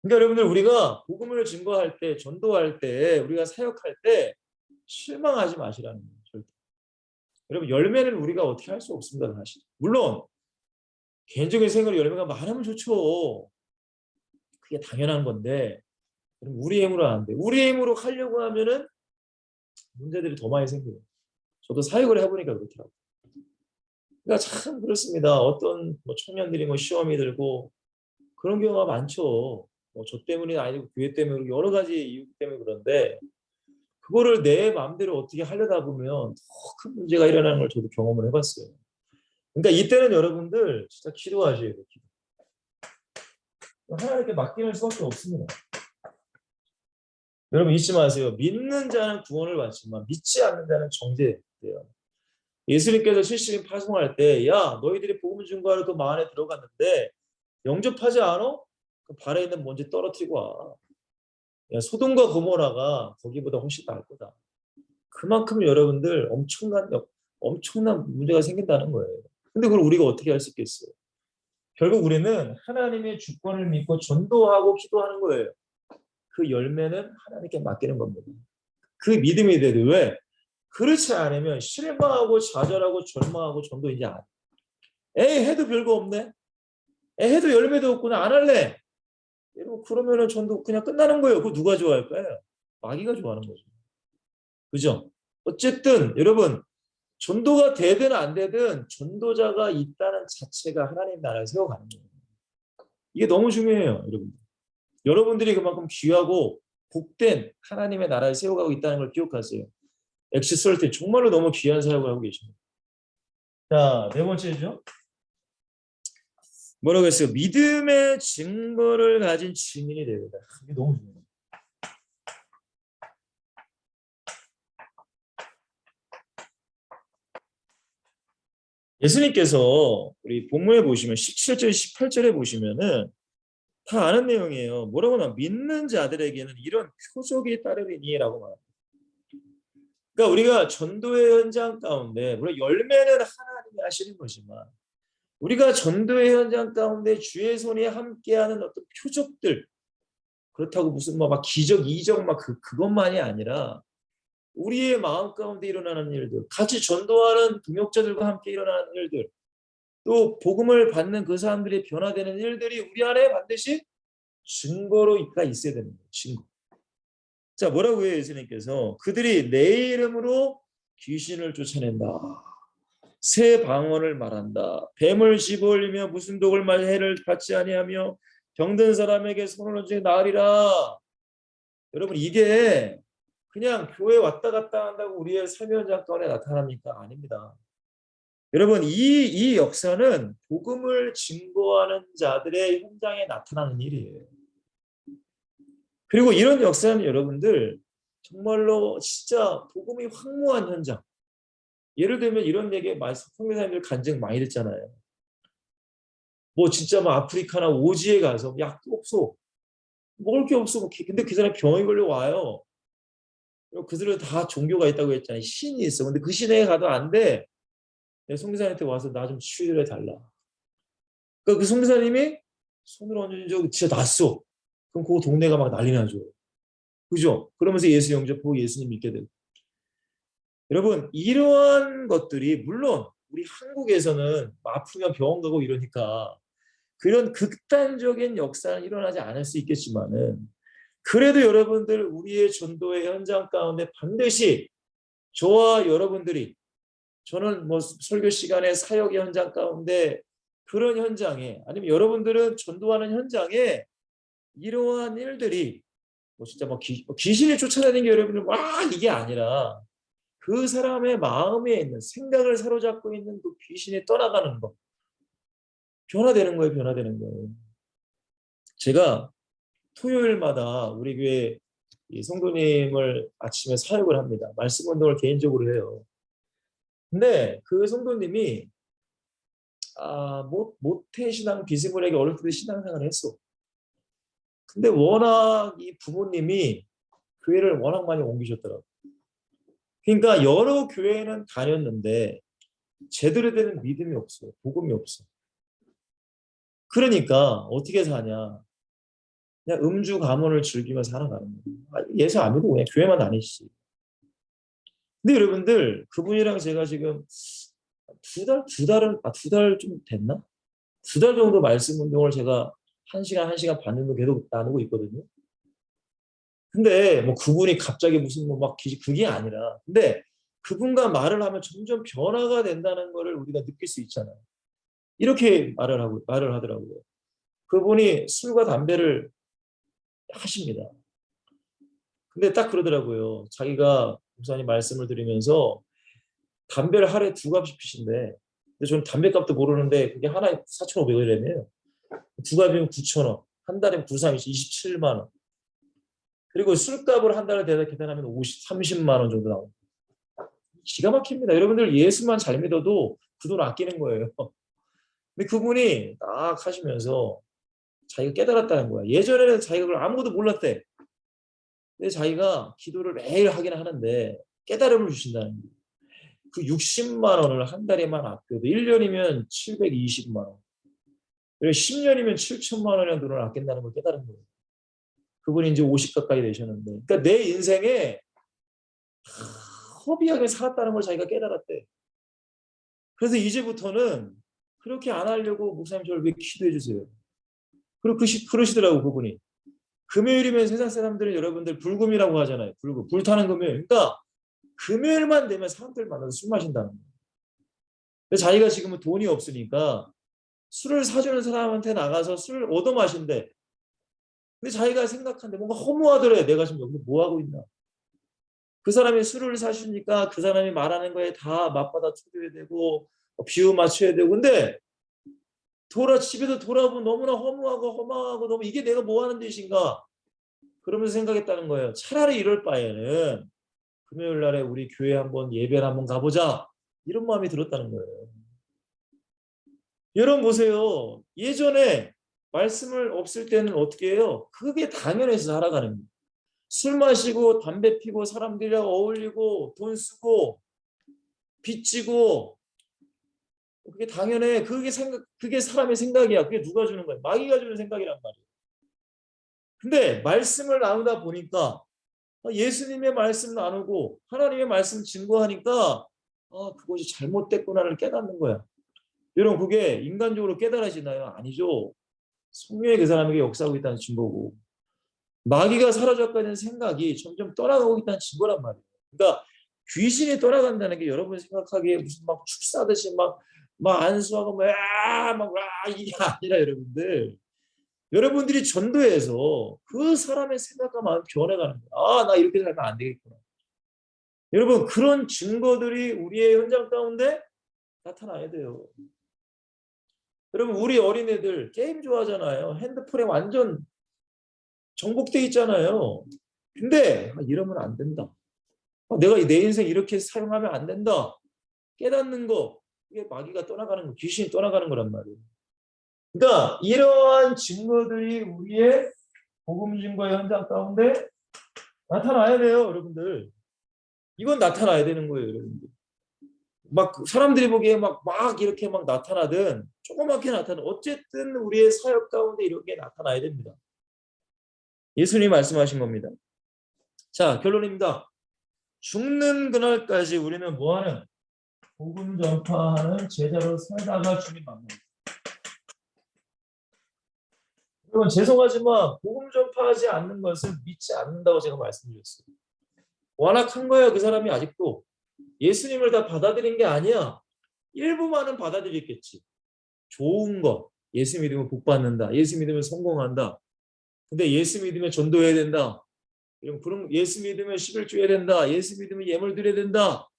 그러니까 여러분들 우리가 복음을 증거할 때, 전도할 때, 우리가 사역할 때 실망하지 마시라는 거예요. 절대. 여러분 열매는 우리가 어떻게 할 수 없습니다. 사실. 물론 개인적인 생각으로 열매가 많으면 좋죠. 그게 당연한 건데 우리 힘으로 안 돼. 우리 힘으로 하려고 하면은 문제들이 더 많이 생겨요. 저도 사역을 해보니까 그렇더라고요. 그러니까 참 그렇습니다. 어떤 뭐 청년들이 뭐 시험이 들고 그런 경우가 많죠. 뭐 저 때문이 아니고 교회 때문에 여러 가지 이유 때문에 그런데 그거를 내 마음대로 어떻게 하려다 보면 더 큰 문제가 일어나는 걸 저도 경험을 해봤어요. 그러니까 이때는 여러분들 진짜 기도하셔야 돼요. 하나님께 맡기는 수밖에 없습니다. 여러분 잊지 마세요. 믿는 자는 구원을 받지만 믿지 않는 자는 정죄돼요. 예수님께서 실시간 파송할 때, 야 너희들이 복음 증거하러 그 마을에 들어갔는데 영접하지 않아? 그 발에 있는 먼지 떨어뜨리고 와. 야, 소돔과 고모라가 거기보다 훨씬 나을 거다. 그만큼 여러분들 엄청난 문제가 생긴다는 거예요. 근데 그걸 우리가 어떻게 할 수 있겠어요? 결국 우리는 하나님의 주권을 믿고 전도하고 기도하는 거예요. 그 열매는 하나님께 맡기는 겁니다. 그 믿음이 돼도 왜? 그렇지 않으면 실망하고 좌절하고 절망하고 전도 이제 안 해. 에이 해도 별거 없네. 에이 해도 열매도 없구나. 안 할래. 그러면은 전도 그냥 끝나는 거예요. 그거 누가 좋아할까요? 마귀가 좋아하는 거죠. 그죠? 어쨌든 여러분 전도가 되든 안 되든 전도자가 있다는 자체가 하나님 나라를 세워가는 거예요. 이게 너무 중요해요, 여러분. 여러분들이 그만큼 귀하고 복된 하나님의 나라를 세워가고 있다는 걸 기억하세요. 엑시설트 정말로 너무 귀한 사역을 하고 계십니다. 자, 네 번째죠. 뭐라고 했어요? 믿음의 증거를 가진 증인이 되다. 이게 너무 중요해요. 예수님께서 우리 본문에 보시면 17절, 18절에 보시면은 다 아는 내용이에요. 뭐라고 나 믿는 자들에게는 이런 표적이 따르리니라고 말합니다. 그러니까 우리가 전도의 현장 가운데 물론 열매는 하나님이 하시는 거지만 우리가 전도의 현장 가운데 주의 손이 함께하는 어떤 표적들, 그렇다고 무슨 막 기적, 이적 막 그것만이 아니라 우리의 마음 가운데 일어나는 일들, 같이 전도하는 동역자들과 함께 일어나는 일들, 또 복음을 받는 그 사람들이 변화되는 일들이 우리 안에 반드시 증거로가 있어야 되는 거예요. 증거. 자, 뭐라고 해요? 예수님께서 그들이 내 이름으로 귀신을 쫓아낸다. 새 방언을 말한다. 뱀을 집어올리며 무슨 독을 말 해를 받지 아니하며 병든 사람에게 손을 얹어 나으리라. 여러분, 이게 그냥 교회 왔다 갔다 한다고 우리의 삶의 현장 가운데 나타납니까? 아닙니다. 여러분, 이 역사는 복음을 증거하는 자들의 현장에 나타나는 일이에요. 그리고 이런 역사는 여러분들 정말로 진짜 복음이 황무한 현장. 예를 들면 이런 얘기 성교사님들 간증 많이 듣잖아요. 뭐 진짜 뭐 아프리카나 오지에 가서 약도 없어. 먹을 게 없어. 근데 그 사람이 병에 걸려 와요. 그들은 다 종교가 있다고 했잖아요. 신이 있어. 근데 그 신에 가도 안 돼. 성교사님한테 와서 나 좀 치유해 달라. 그러니까 그 성교사님이 손을 얹은 적 진짜 났어. 그럼 그 동네가 막 난리 나죠. 그죠? 그러면서 예수 영접하고 예수님 믿게 되고. 여러분, 이러한 것들이 물론 우리 한국에서는 아프면 병원 가고 이러니까 그런 극단적인 역사는 일어나지 않을 수 있겠지만은, 그래도 여러분들 우리의 전도의 현장 가운데 반드시 저와 여러분들이, 저는 뭐 설교 시간에 사역의 현장 가운데 그런 현장에, 아니면 여러분들은 전도하는 현장에 이러한 일들이 뭐 진짜 뭐 귀신이 쫓아다니는 게 여러분들 와 이게 아니라 그 사람의 마음에 있는 생각을 사로잡고 있는 그 귀신이 떠나가는 거, 변화되는 거예요. 변화되는 거예요. 제가 토요일마다 우리 교회 성도님을 아침에 사역을 합니다. 말씀 운동을 개인적으로 해요. 근데 그 성도님이 모태신앙 비스무리하게 어릴 때 신앙생활을 했어. 근데 워낙 이 부모님이 교회를 워낙 많이 옮기셨더라고. 그러니까 여러 교회는 다녔는데 제대로 되는 믿음이 없어. 복음이 없어. 그러니까 어떻게 사냐. 그냥 음주 가문을 즐기면서 살아가는 거예요. 예수 안 믿고 그냥 교회만 다니시지. 근데 여러분들 그분이랑 제가 지금 두 달 좀 됐나? 두 달 정도 말씀 운동을 제가 한 시간 반 정도 계속 나누고 있거든요. 근데 뭐 그분이 갑자기 무슨 뭐막 그게 아니라, 근데 그분과 말을 하면 점점 변화가 된다는 거를 우리가 느낄 수 있잖아요. 이렇게 말을 하더라고요. 그분이 술과 담배를 하십니다. 근데 딱 그러더라고요. 자기가 목사님 말씀을 들으면서 담배를 하루에 두 갑씩 피신대. 근데 저는 담배값도 모르는데 그게 하나에 4,500원이라며요. 두 갑이면 9,000원. 한 달이면 9, 3, 27만 원. 그리고 술값을 한 달에 대다 계산하면 30만 원 정도 나옵니다. 기가 막힙니다. 여러분들 예수만 잘 믿어도 그 돈 아끼는 거예요. 근데 그분이 딱 하시면서 자기가 깨달았다는 거야. 예전에는 자기가 그걸 아무것도 몰랐대. 근데 자기가 기도를 매일 하긴 하는데 깨달음을 주신다는 거예요. 그 60만 원을 한 달에만 아껴도 1년이면 720만 원. 그리고 10년이면 7천만 원이라는 돈을 아낀다는 걸 깨달은 거예요. 그분이 이제 50 가까이 되셨는데. 그러니까 내 인생에 허비하게 살았다는 걸 자기가 깨달았대. 그래서 이제부터는 그렇게 안 하려고 목사님 저를 왜 기도해 주세요. 그리고 그러시더라고 그분이. 금요일이면 세상 사람들은 여러분들 불금이라고 하잖아요. 불타는 금요일. 그러니까 금요일만 되면 사람들 만나서 술 마신다는 거예요. 근데 자기가 지금은 돈이 없으니까 술을 사주는 사람한테 나가서 술을 얻어 마신대. 근데 자기가 생각하는데 뭔가 허무하더래. 내가 지금 여기서 뭐 하고 있나. 그 사람이 술을 사주니까 그 사람이 말하는 거에 다 맞받아 쳐줘야 되고 비유 맞춰야 되고. 근데 집에서 돌아보면 너무나 허무하고 허망하고 너무 이게 내가 뭐 하는 짓인가. 그러면서 생각했다는 거예요. 차라리 이럴 바에는 금요일 날에 우리 교회 한번 예배를 한번 가보자. 이런 마음이 들었다는 거예요. 여러분 보세요. 예전에 말씀을 없을 때는 어떻게 해요? 그게 당연해서 살아가는 거예요. 술 마시고 담배 피고 사람들이랑 어울리고 돈 쓰고 빚지고 그게 당연해. 그게 사람의 생각이야. 그게 누가 주는 거야? 마귀가 주는 생각이란 말이야. 근데 말씀을 나누다 보니까 예수님의 말씀 나누고 하나님의 말씀 증거하니까 그것이 잘못됐구나를 깨닫는 거야. 여러분 그게 인간적으로 깨달아지나요? 아니죠. 성령의 그 사람에게 역사하고 있다는 증거고 마귀가 사로잡고 있는 생각이 점점 떠나가고 있다는 증거란 말이에요. 그러니까 귀신이 떠나간다는 게 여러분이 생각하기에 무슨 막 축사듯이 막 안수하고 이게 아니라 여러분들이 전도해서 그 사람의 생각과 마음이 변해가는 거야. 나 이렇게 살면 안 되겠구나. 여러분 그런 증거들이 우리의 현장 가운데 나타나야 돼요. 여러분 우리 어린애들 게임 좋아하잖아요. 핸드폰에 완전 정복돼 있잖아요. 근데 이러면 안 된다. 내가 내 인생 이렇게 사용하면 안 된다. 깨닫는 거 이게 마귀가 떠나가는 거, 귀신이 떠나가는 거란 말이에요. 그러니까 이러한 증거들이 우리의 복음 증거의 현장 가운데 나타나야 돼요, 여러분들. 이건 나타나야 되는 거예요, 여러분들. 막 사람들이 보기에 막 이렇게 막 나타나든 조그맣게 나타나든 어쨌든 우리의 사역 가운데 이런 게 나타나야 됩니다. 예수님이 말씀하신 겁니다. 자, 결론입니다. 죽는 그날까지 우리는 뭐하는? 복음 전파하는 제자로 살다가 주님 만납니다. 여러분 죄송하지만 복음 전파하지 않는 것은 믿지 않는다고 제가 말씀드렸어요. 완악한 거예요. 그 사람이 아직도. 예수님을 다 받아들인 게 아니야. 일부만은 받아들였겠지. 좋은 거. 예수 믿으면 복 받는다. 예수 믿으면 성공한다. 근데 예수 믿으면 전도해야 된다. 그럼 예수 믿으면 11조 해야 된다. 예수 믿으면 예물 드려야 된다.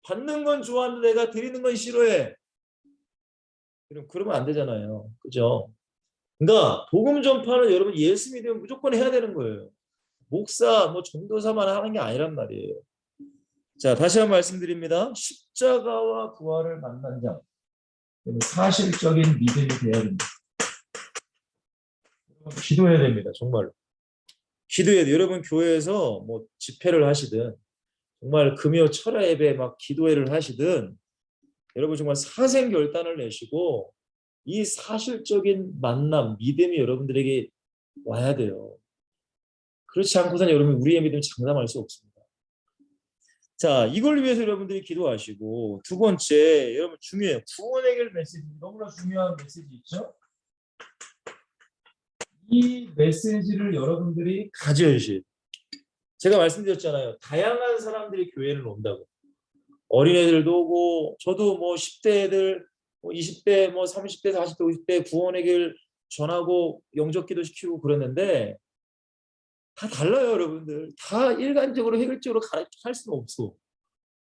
받는 건 좋아하는데 내가 드리는 건 싫어해. 그러면 안 되잖아요. 그죠? 그러니까 복음 전파는 여러분 예수 믿으면 무조건 해야 되는 거예요. 목사, 전도사만 하는 게 아니란 말이에요. 자, 다시 한번 말씀드립니다. 십자가와 부활을 만난 자. 사실적인 믿음이 돼야 됩니다. 기도해야 됩니다. 정말로. 기도해야 돼요. 여러분 교회에서 집회를 하시든 정말 금요 철야 예배 기도회를 하시든 여러분 정말 사생결단을 내시고 이 사실적인 만남, 믿음이 여러분들에게 와야 돼요. 그렇지 않고서는 여러분 우리의 믿음 장담할 수 없습니다. 자, 이걸 위해서 여러분들이 기도하시고 두 번째, 여러분 중요해요. 구원의 길 메시지, 너무나 중요한 메시지 있죠? 이 메시지를 여러분들이 가져야지. 제가 말씀드렸잖아요. 다양한 사람들이 교회를 온다고. 어린애들도 오고 저도 10대 애들 20대 30대 40대 50대 구원의 길 전하고 영접기도 시키고 그랬는데 다 달라요, 여러분들. 다 일관적으로 해결적으로 할 수는 없어.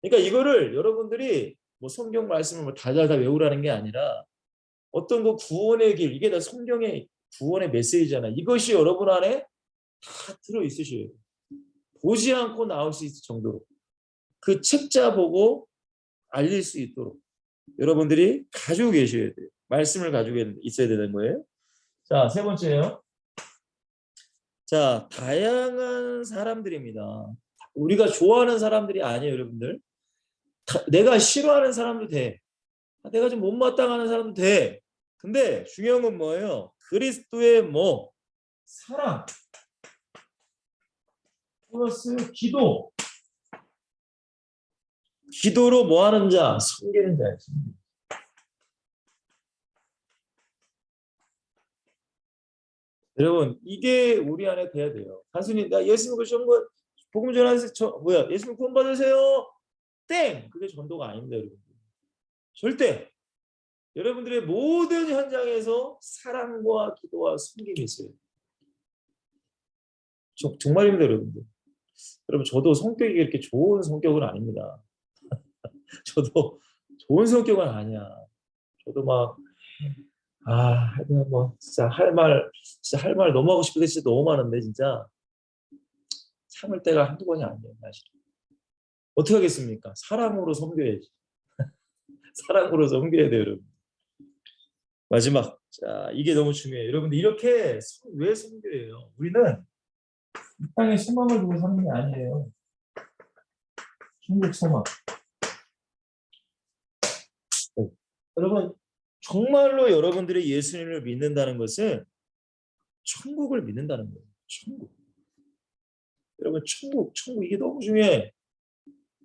그러니까 이거를 여러분들이 성경 말씀을 다 외우라는 게 아니라 어떤 그 구원의 길, 이게 다 성경의 구원의 메시지잖아요. 이것이 여러분 안에 다 들어 있으셔야 돼요. 보지 않고 나올 수 있을 정도로 그 책자 보고 알릴 수 있도록 여러분들이 가지고 계셔야 돼요. 말씀을 가지고 있어야 되는 거예요. 자, 세 번째요. 자, 다양한 사람들입니다. 우리가 좋아하는 사람들이 아니에요, 여러분들. 내가 싫어하는 사람도 돼. 내가 좀 못마땅하는 사람도 돼. 근데 중요한 건 뭐예요? 그리스도의 사랑 플러스 기도. 기도로 뭐하는 자? 섬기는 자예요. 여러분 이게 우리 안에 돼야 돼요. 단순히 나 예수 믿고 복음 전하세요. 예수 믿고 구원 받으세요. 땡! 그게 전도가 아닙니다, 여러분. 절대. 여러분들의 모든 현장에서 사랑과 기도와 섬김이 있어요. 정말입니다, 여러분들. 여러분 저도 성격이 그렇게 좋은 성격은 아닙니다. 저도 좋은 성격은 아니야. 저도 진짜 할 말 너무 하고 싶은데 진짜 너무 많은데 진짜 참을 때가 한두 번이 아니에요, 사실. 어떻게 하겠습니까? 사랑으로 섬겨야지. 사랑으로 섬겨야 돼요, 여러분. 마지막. 자, 이게 너무 중요해요. 여러분들 이렇게 왜 섬겨요? 우리는 이 땅에 소망을 두고 사는 게 아니에요. 천국 소망. 여러분 정말로 여러분들이 예수님을 믿는다는 것은 천국을 믿는다는 거예요. 천국. 여러분 천국 이게 너무 중요해.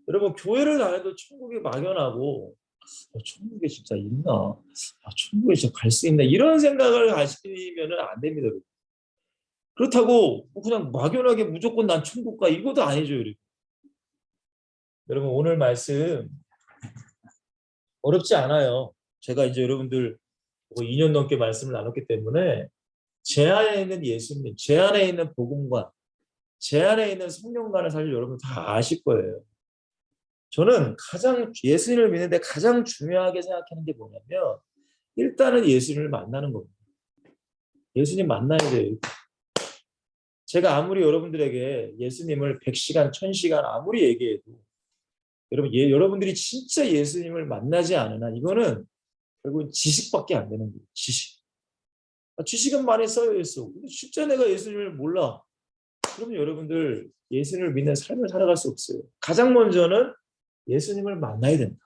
여러분 교회를 다녀도 천국이 막연하고 천국에 진짜 있나? 천국에 진짜 갈 수 있나? 이런 생각을 가시면 안 됩니다. 여러분. 그렇다고 뭐 그냥 막연하게 무조건 난 천국 가 이것도 아니죠. 여러분. 여러분 오늘 말씀 어렵지 않아요. 제가 이제 여러분들 2년 넘게 말씀을 나눴기 때문에 제 안에 있는 예수님, 제 안에 있는 복음과 제 안에 있는 성령과는 사실 여러분 다 아실 거예요. 저는 가장 예수님을 믿는데 가장 중요하게 생각하는 게 뭐냐면 일단은 예수님을 만나는 겁니다. 예수님 만나야 돼요. 제가 아무리 여러분들에게 예수님을 100시간, 1000시간 아무리 얘기해도 여러분들이 진짜 예수님을 만나지 않은 한 이거는 결국은 지식밖에 안 되는 거예요. 지식은 많이 쌓여 있어. 근데 진짜 내가 예수님을 몰라. 그러면 여러분들 예수님을 믿는 삶을 살아갈 수 없어요. 가장 먼저는 예수님을 만나야 된다.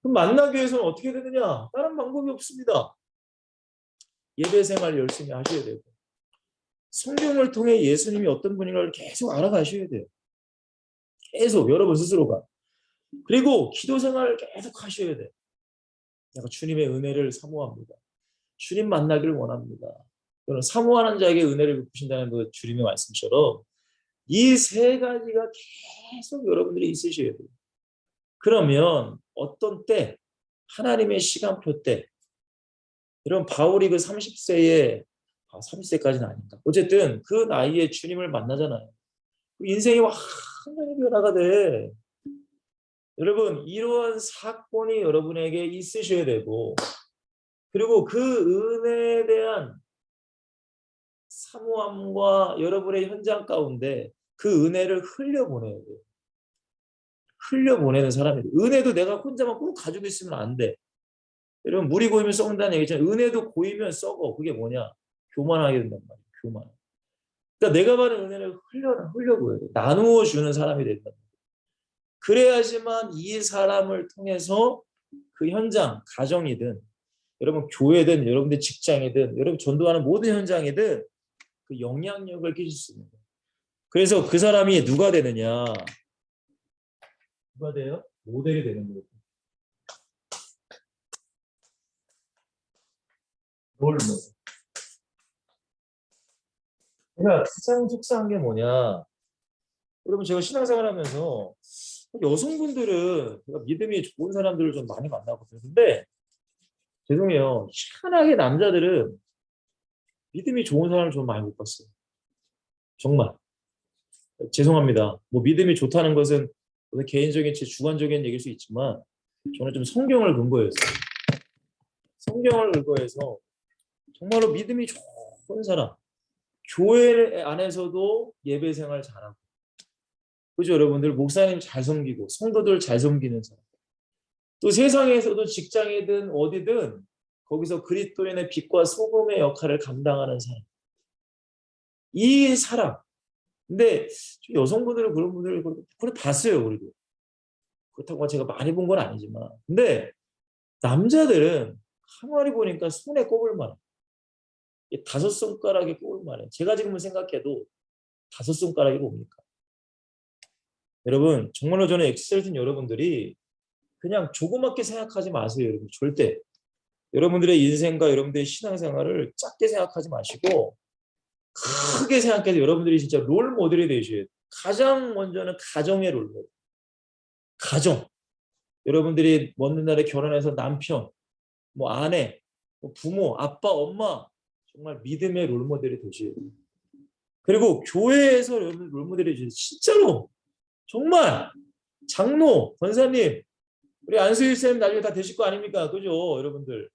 그럼 만나기 위해서는 어떻게 되느냐? 다른 방법이 없습니다. 예배 생활 열심히 하셔야 되고 성경을 통해 예수님이 어떤 분인가를 계속 알아가셔야 돼요. 계속 여러분 스스로가. 그리고 기도 생활을 계속 하셔야 돼요. 내가 주님의 은혜를 사모합니다. 주님 만나기를 원합니다. 저는 사모하는 자에게 은혜를 베푸신다는 그 주님의 말씀처럼 이 세 가지가 계속 여러분들이 있으셔야 돼요. 그러면 어떤 때 하나님의 시간표 때 이런 바울이 그 30세에 30세까지는 아닌가. 어쨌든 그 나이에 주님을 만나잖아요. 인생이 완전히 변화가 돼. 여러분 이러한 사건이 여러분에게 있으셔야 되고 그리고 그 은혜에 대한 사모함과 여러분의 현장 가운데 그 은혜를 흘려보내야 돼요. 흘려보내는 사람이 돼. 은혜도 내가 혼자만 꼭 가지고 있으면 안 돼. 여러분 물이 고이면 썩는다는 얘기잖아요. 은혜도 고이면 썩어. 그게 뭐냐? 교만하게 된단 말이에요. 교만. 그러니까 내가 받은 은혜를 흘려보여야 돼. 나누어 주는 사람이 된단 말이에요. 그래야지만 이 사람을 통해서 그 현장, 가정이든 여러분 교회든 여러분들 직장이든 여러분 전도하는 모든 현장이든 그 영향력을 끼칠 수 있는 거예요. 그래서 그 사람이 누가 되느냐? 누가 돼요? 모델이 되는 거예요. 롤 모델. 그러니까 가장 속상한 게 뭐냐? 여러분 제가 신앙생활 하면서 여성분들은 제가 믿음이 좋은 사람들을 좀 많이 만나거든요. 근데 죄송해요. 희한하게 남자들은 믿음이 좋은 사람을 좀 많이 못 봤어요. 정말. 죄송합니다. 뭐 믿음이 좋다는 것은 개인적인 제 주관적인 얘기일 수 있지만 저는 좀 성경을 근거해서 정말로 믿음이 좋은 사람 교회 안에서도 예배 생활 잘하고 그죠 여러분들 목사님 잘 섬기고 성도들 잘 섬기는 사람 또 세상에서도 직장이든 어디든 거기서 그리스도인의 빛과 소금의 역할을 감당하는 사람 이 사람 근데 여성분들은 그런 분들을 그래 봤어요 그래도 그렇다고 제가 많이 본 건 아니지만 근데 남자들은 항아리 보니까 손에 꼽을 만해 5손가락에 꼽을 만해 제가 지금은 생각해도 5손가락이 뭡니까 여러분 정말로 저는 엑셀진 여러분들이 그냥 조그맣게 생각하지 마세요 여러분 절대 여러분들의 인생과 여러분들의 신앙생활을 작게 생각하지 마시고 크게 생각해서 여러분들이 진짜 롤 모델이 되셔야 돼요 가장 먼저는 가정의 롤 모델 가정 여러분들이 먼 날에 결혼해서 남편 뭐 아내 뭐 부모 아빠 엄마 정말 믿음의 롤 모델이 되셔야 돼요 그리고 교회에서 여러분 롤 모델이 되셔야 돼요 진짜로 정말 장로 권사님 우리 안수일 쌤 나중에 다 되실 거 아닙니까 그죠 여러분들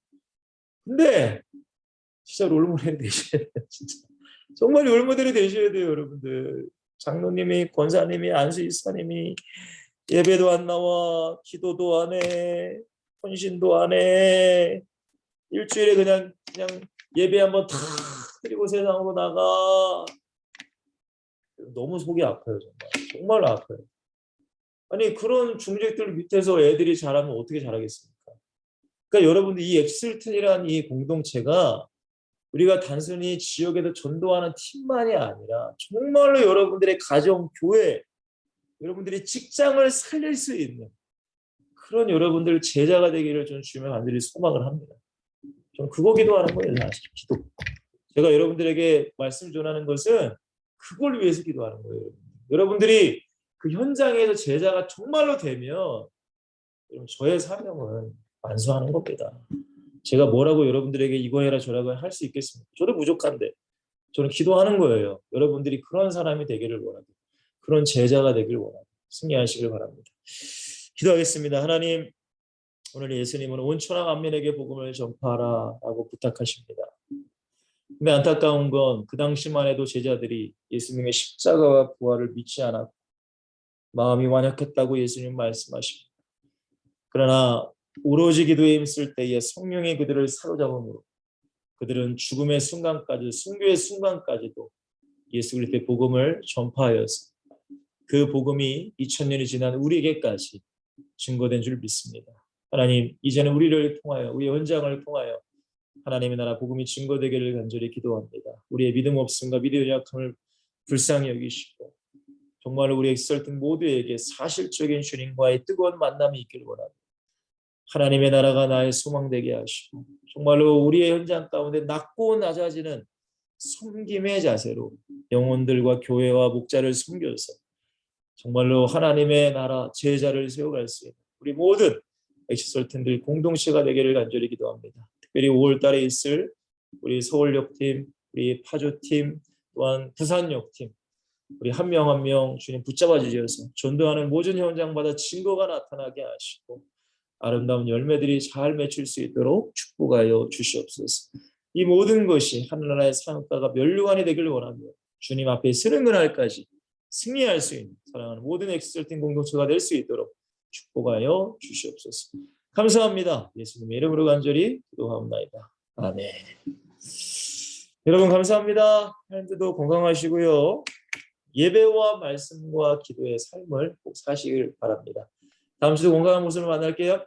근데 진짜 롤 모델이 되셔야 돼요 진짜 정말 롤 모델이 되셔야 돼요 여러분들 장로님이 권사님이 안수일 사님이 예배도 안 나와 기도도 안 해 헌신도 안 해 일주일에 그냥 예배 한번 탁 드리고 세상으로 나가 너무 속이 아파요 정말 아파요 아니 그런 중직들 밑에서 애들이 자라면 어떻게 자라겠습니까 그러니까 여러분들 이 엑슬튼이라는 이 공동체가 우리가 단순히 지역에서 전도하는 팀만이 아니라 정말로 여러분들의 가정, 교회, 여러분들의 직장을 살릴 수 있는 그런 여러분들 제자가 되기를 저는 주님의 간절히 소망을 합니다. 저는 그거 기도하는 거예요. 사실 기도. 제가 여러분들에게 말씀 전하는 것은 그걸 위해서 기도하는 거예요. 여러분들이 그 현장에서 제자가 정말로 되면 저의 사명은 완수하는 겁니다. 제가 뭐라고 여러분들에게 이거 해라 저라고 할 수 있겠습니까? 저도 부족한데 저는 기도하는 거예요. 여러분들이 그런 사람이 되기를 원하고 그런 제자가 되기를 원하고 승리하시길 바랍니다. 기도하겠습니다. 하나님, 오늘 예수님은 온 천하 만민에게 복음을 전파하라라고 부탁하십니다. 근데 안타까운 건 그 당시만 해도 제자들이 예수님의 십자가와 부활을 믿지 않았고 마음이 완약했다고 예수님 말씀하십니다. 그러나 오로지 기도에 힘쓸 때에 성령이 그들을 사로잡음으로 그들은 죽음의 순간까지, 순교의 순간까지도 예수 그리스도의 복음을 전파하여서 그 복음이 2000년이 지난 우리에게까지 증거된 줄 믿습니다. 하나님, 이제는 우리를 통하여, 우리 현장을 통하여 하나님의 나라 복음이 증거되기를 간절히 기도합니다. 우리의 믿음 없음과 믿음의 약함을 불쌍히 여기시고 정말 우리 엑설튼 모두에게 사실적인 주님과의 뜨거운 만남이 있기를 원합니다. 하나님의 나라가 나의 소망되게 하시고 정말로 우리의 현장 가운데 낮고 낮아지는 섬김의 자세로 영혼들과 교회와 목자를 섬겨서 정말로 하나님의 나라 제자를 세워갈 수 있는 우리 모든 엑설튼들 공동체가 되기를 간절히 기도합니다. 특별히 5월 달에 있을 우리 서울역팀, 우리 파주팀, 또한 부산역팀 우리 한 명 한 명 주님 붙잡아 주셔서 전도하는 모든 현장마다 증거가 나타나게 하시고 아름다운 열매들이 잘 맺힐 수 있도록 축복하여 주시옵소서. 이 모든 것이 하늘나라의 사역가가 멸류관이 되기를 원하며 주님 앞에 서는 그날까지 승리할 수 있는 사랑하는 모든 엑설팅 공동체가 될 수 있도록 축복하여 주시옵소서. 감사합니다. 예수님의 이름으로 간절히 기도하옵나이다. 아멘. 여러분 감사합니다. 하나님도 건강하시고요. 예배와 말씀과 기도의 삶을 꼭 사시길 바랍니다. 다음 주도 건강한 모습으로 만날게요.